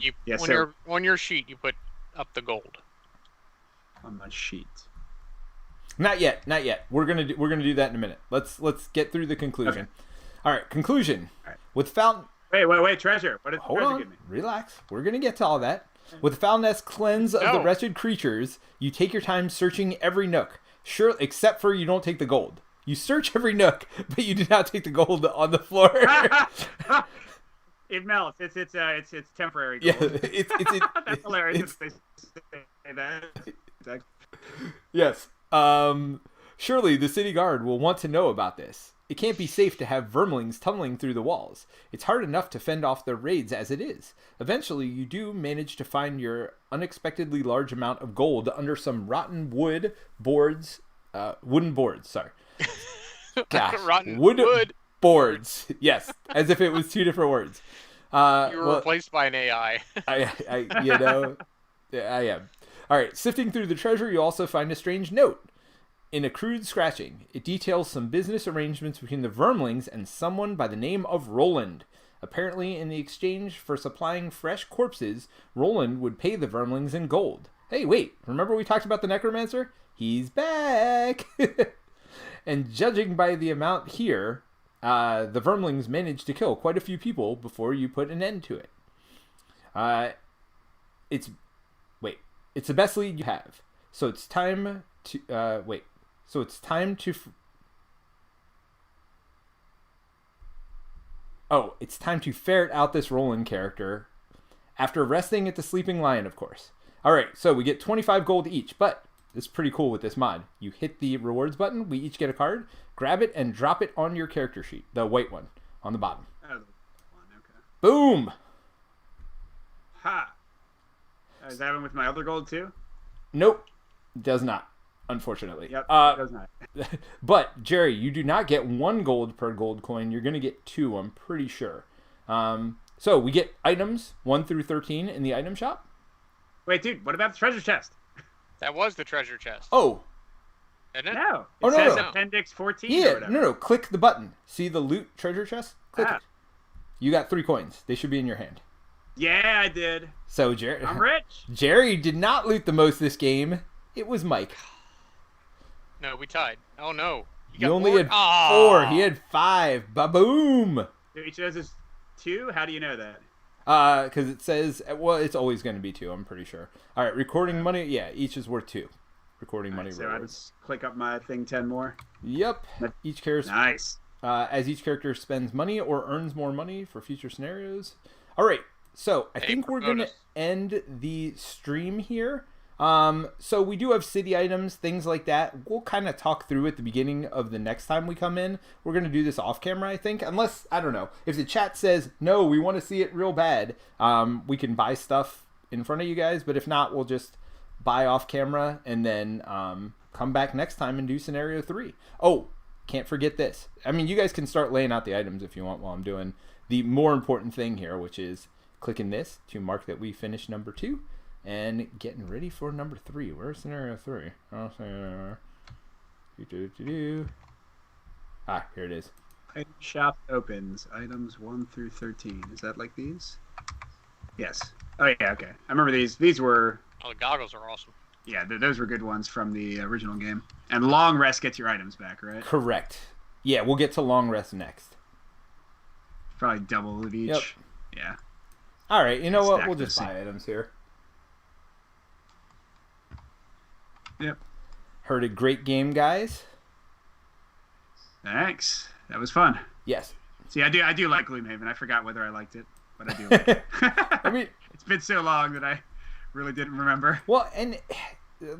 You, yeah, on, so on your sheet, you put up the gold. on my sheet. Not yet. Not yet. We're gonna do that in a minute. Let's get through the conclusion. Okay. All right. Conclusion. All right. With fountain. Wait, treasure. What did Hold treasure on. give me? Relax. We're gonna get to all that. With the Foulness cleanse of the No. wretched creatures, you take your time searching every nook. Sure, except for you don't take the gold. You search every nook, but you do not take the gold on the floor. It melts. It's temporary Yeah, gold. That's hilarious. it's If they say that. Exactly. yes. Surely the city guard will want to know about this. It can't be safe to have vermlings tumbling through the walls. It's hard enough to fend off their raids as it is. Eventually, you do manage to find your unexpectedly large amount of gold under some rotten wooden boards. Sorry. Gosh, Rotten wood boards. Yes, as if it was two different words. You were replaced by an AI. I am. All right, sifting through the treasure, you also find a strange note. In a crude scratching, it details some business arrangements between the Vermlings and someone by the name of Roland. Apparently, in the exchange for supplying fresh corpses, Roland would pay the Vermlings in gold. Hey, wait, remember we talked about the Necromancer? He's back! And judging by the amount here, the Vermlings managed to kill quite a few people before you put an end to it. It's the best lead you have. So it's time to it's time to ferret out this Roland character after resting at the Sleeping Lion, of course. All right, so we get 25 gold each, but it's pretty cool with this mod. You hit the rewards button, we each get a card, grab it, and drop it on your character sheet, the white one on the bottom. Oh, okay. Boom! Ha! Does that happen with my other gold too? Nope, does not, unfortunately. Yep, it does not. But, Jerry, you do not get 1 gold per gold coin. You're going to get 2, I'm pretty sure. So we get items 1 through 13 in the item shop. Wait, dude, what about the treasure chest? That was the treasure chest. Oh. Isn't it? No. Oh, It says no. Appendix 14 or Yeah, whatever. no. Click the button. See the loot treasure chest? Click it. You got 3 coins. They should be in your hand. Yeah, I did. So, Jerry... I'm rich. Jerry did not loot the most this game. It was Mike. No, we tied. Oh, no. You only had 4. He had 5. Ba-boom! So each of those is 2? How do you know that? Because it says... Well, it's always going to be 2, I'm pretty sure. All right, recording money. Yeah, each is worth 2. Recording money So I rewards. just click up my thing 10 more. Yep. Each character... Nice. As each character spends money or earns more money for future scenarios. All right. So I think we're going to end the stream here. So we do have city items, things like that. We'll kind of talk through at the beginning of the next time we come in. We're going to do this off camera, I think. Unless, I don't know, if the chat says, no, we want to see it real bad, we can buy stuff in front of you guys. But if not, we'll just buy off camera and then come back next time and do scenario 3. Oh, can't forget this. I mean, you guys can start laying out the items if you want while I'm doing the more important thing here, which is clicking this to mark that we finished number 2 and getting ready for number 3. Where's scenario 3? Oh, here it is. Item shop opens. Items 1 through 13. Is that like these? Yes. Oh, yeah, okay. I remember these. These were... Oh, the goggles are awesome. Yeah, those were good ones from the original game. And long rest gets your items back, right? Correct. Yeah, we'll get to long rest next. Probably double of each. Yep. Yeah. All right, you know what? Stack We'll just this buy items here. Yep. Heard a great game, guys. Thanks. That was fun. Yes. See, I do like Gloomhaven. I forgot whether I liked it, but I do like it. I mean, it's been so long that I really didn't remember. Well, and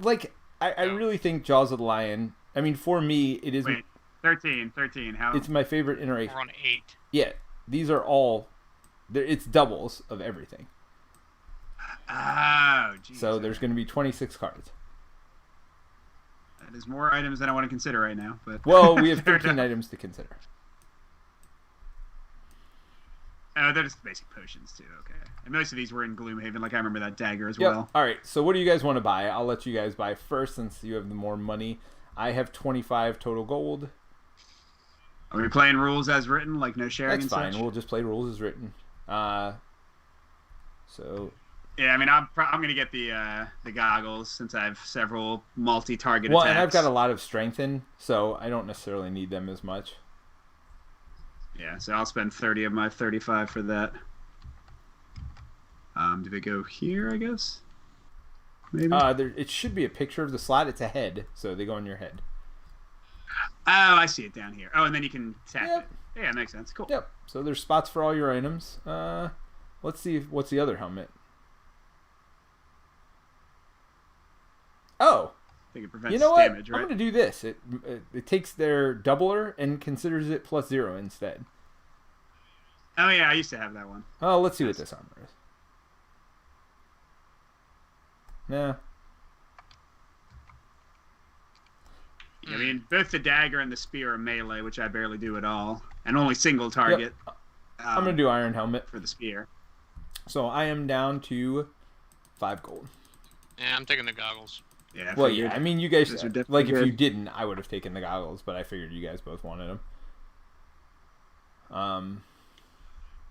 like I really think Jaws of the Lion. I mean, for me, it is. Wait, 13. How? It's my favorite iteration. We're on 8. Yeah, these are all. It's doubles of everything. Oh, geez. So there's going to be 26 cards. That is more items than I want to consider right now. But well, we have 13 items to consider. Oh, they're just basic potions too. Okay, and most of these were in Gloomhaven. Like I remember that dagger as Yep. well. All right. So what do you guys want to buy? I'll let you guys buy first since you have the more money. I have 25 total gold. Are we playing rules as written, like no sharing? That's and fine. Such? We'll just play rules as written. So. Yeah, I mean, I'm gonna get the goggles since I have several multi-target Well, attacks. and I've got a lot of strength in, so I don't necessarily need them as much. Yeah, so I'll spend 30 of my 35 for that. Do they go here, I guess? Maybe? It should be a picture of the slot. It's a head, so they go on your head. I see it down here. Oh, and then you can tap Yep. it. Yeah, makes sense. Cool. Yep. So there's spots for all your items. Let's see what's the other helmet. Oh, I think it prevents you know what? damage, right? I'm gonna do this. It takes their doubler and considers it +0 instead. Oh yeah, I used to have that one. Oh, let's see what this armor is. Nah. I mean, both the dagger and the spear are melee, which I barely do at all, and only single target. Yep. I'm gonna do iron helmet for the spear. So I am down to 5 gold. Yeah, I'm taking the goggles. Yeah. Well, yeah. I mean, you guys Those are definitely like if good. you didn't, I would have taken the goggles, but I figured you guys both wanted them.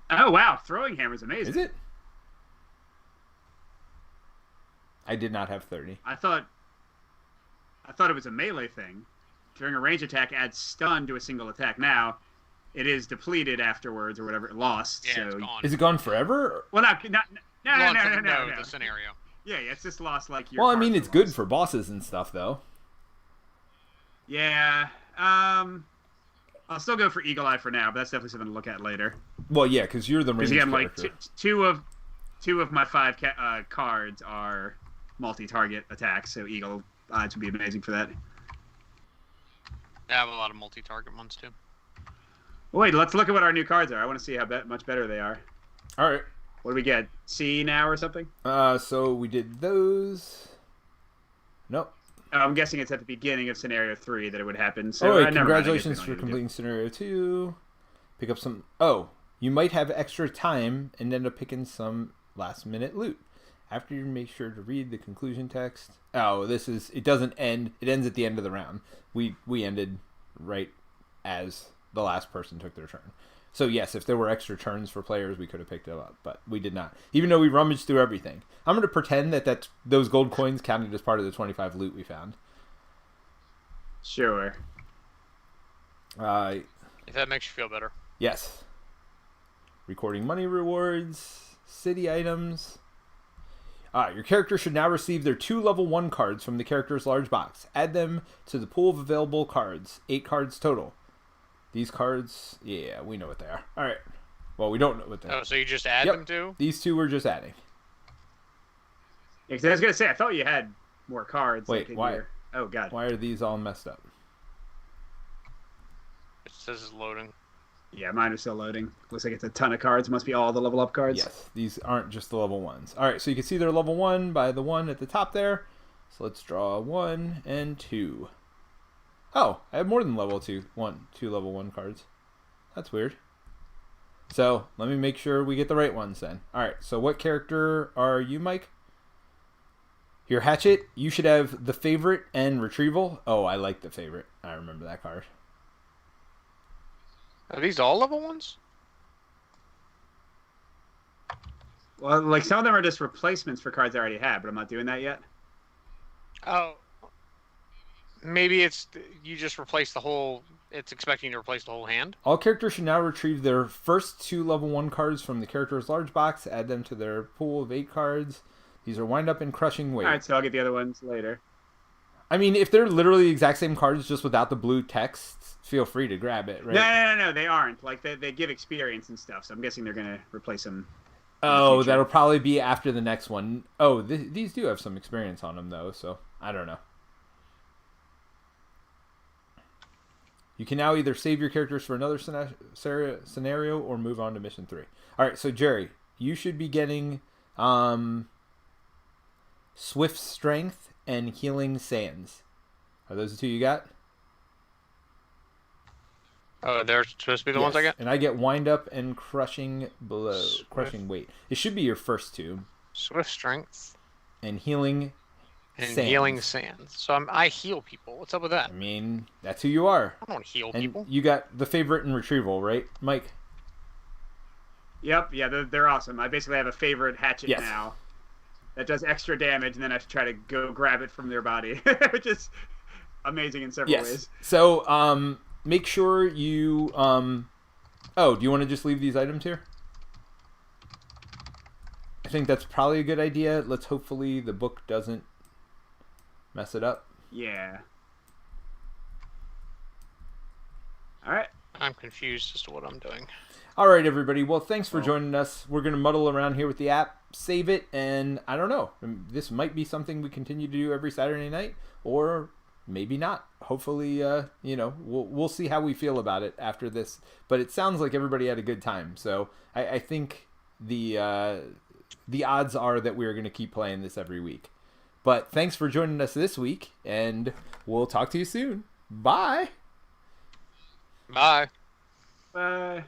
Oh wow, throwing hammer is amazing. Is it? I did not have 30. I thought it was a melee thing. During a range attack, adds stun to a single attack. Now, it is depleted afterwards or whatever. It lost. Yeah, so it's gone. Is it gone forever? well, no, no, Gone no, from no, no, no. the scenario. Yeah, it's just lost like your. Well, I mean, cards it's are good lost. for bosses and stuff, though. Yeah. I'll still go for Eagle Eye for now, but that's definitely something to look at later. Well, yeah, because you're the Because range again, like character. two of my 5 cards are multi-target attacks, so Eagle Eyes would be amazing for that. I have a lot of multi-target ones too. Wait, let's look at what our new cards are. I want to see how much better they are. All right. What do we get? C now or something? So we did those. Nope. Oh, I'm guessing it's at the beginning of scenario 3 that it would happen. So Oh, wait, never mind. I guess we congratulations don't for need to do it. completing scenario 2. Pick up some... Oh, you might have extra time and end up picking some last-minute loot. After you make sure to read the conclusion text. Oh, this is... It doesn't end. It ends at the end of the round. We ended right as the last person took their turn. So, yes, if there were extra turns for players, we could have picked it up. But we did not. Even though we rummaged through everything. I'm going to pretend that those gold coins counted as part of the 25 loot we found. Sure. If that makes you feel better. Yes. Recording money rewards, city items. Your character should now receive their 2 level 1 cards from the character's large box. Add them to the pool of available cards. 8 cards total. These cards, yeah, we know what they are. All right. Well, we don't know what they are. Oh, so you just add Yep. them to? These 2 we're just adding. Yeah, 'cause I was going to say, I thought you had more cards. Wait, like in why? your- Oh, God. Why are these all messed up? It says it's loading. Yeah, mine are still loading. Looks like it's a ton of cards. Must be all the level up cards. Yes, these aren't just the level 1s. All right, so you can see they're level 1 by the 1 at the top there. So let's draw 1 and 2. Oh, I have more than level 2 level 1 cards. That's weird. So let me make sure we get the right ones then. All right, so what character are you, Mike? Your hatchet, you should have the favorite and retrieval. Oh, I like the favorite. I remember that card. Are these all level ones? Well, like some of them are just replacements for cards I already have, but I'm not doing that yet. Oh. Maybe it's you just replace the whole. It's expecting you to replace the whole hand. All characters should now retrieve their first 2 level 1 cards from the character's large box. Add them to their pool of 8 cards. These are wind up and crushing weight. All right, so I'll get the other ones later. I mean, if they're literally the exact same cards just without the blue text, feel free to grab it, right? No, they aren't. Like they give experience and stuff, so I'm guessing they're gonna replace them. Oh, future. that'll probably be after the next one. Oh, these do have some experience on them, though, so I don't know. You can now either save your characters for another scenario or move on to mission 3. All right, so Jerry, you should be getting Swift Strength and Healing Sands. Are those the 2 you got? Oh, they're supposed to be the ones I get? And I get Wind Up and Crushing Blow. Swift. Crushing Weight. It should be your first 2. Swift Strength And Healing and Sands. Healing Sands. So I heal people. What's up with that? I mean, that's who you are. I don't heal And people. you got the favorite and retrieval, right, Mike? Yep, yeah, they're awesome. I basically have a favorite hatchet Yes. now that does extra damage, and then I have to try to go grab it from their body, which is amazing in several ways. So, make sure you, oh, do you want to just leave these items here? I think that's probably a good idea. Let's hopefully the book doesn't mess it up. Yeah. All right. I'm confused as to what I'm doing. All right, everybody. Well, thanks for joining us. We're going to muddle around here with the app, save it, and I don't know. This might be something we continue to do every Saturday night, or maybe not. Hopefully, we'll see how we feel about it after this. But it sounds like everybody had a good time, so I think the odds are that we're going to keep playing this every week. But thanks for joining us this week, and we'll talk to you soon. Bye. Bye. Bye.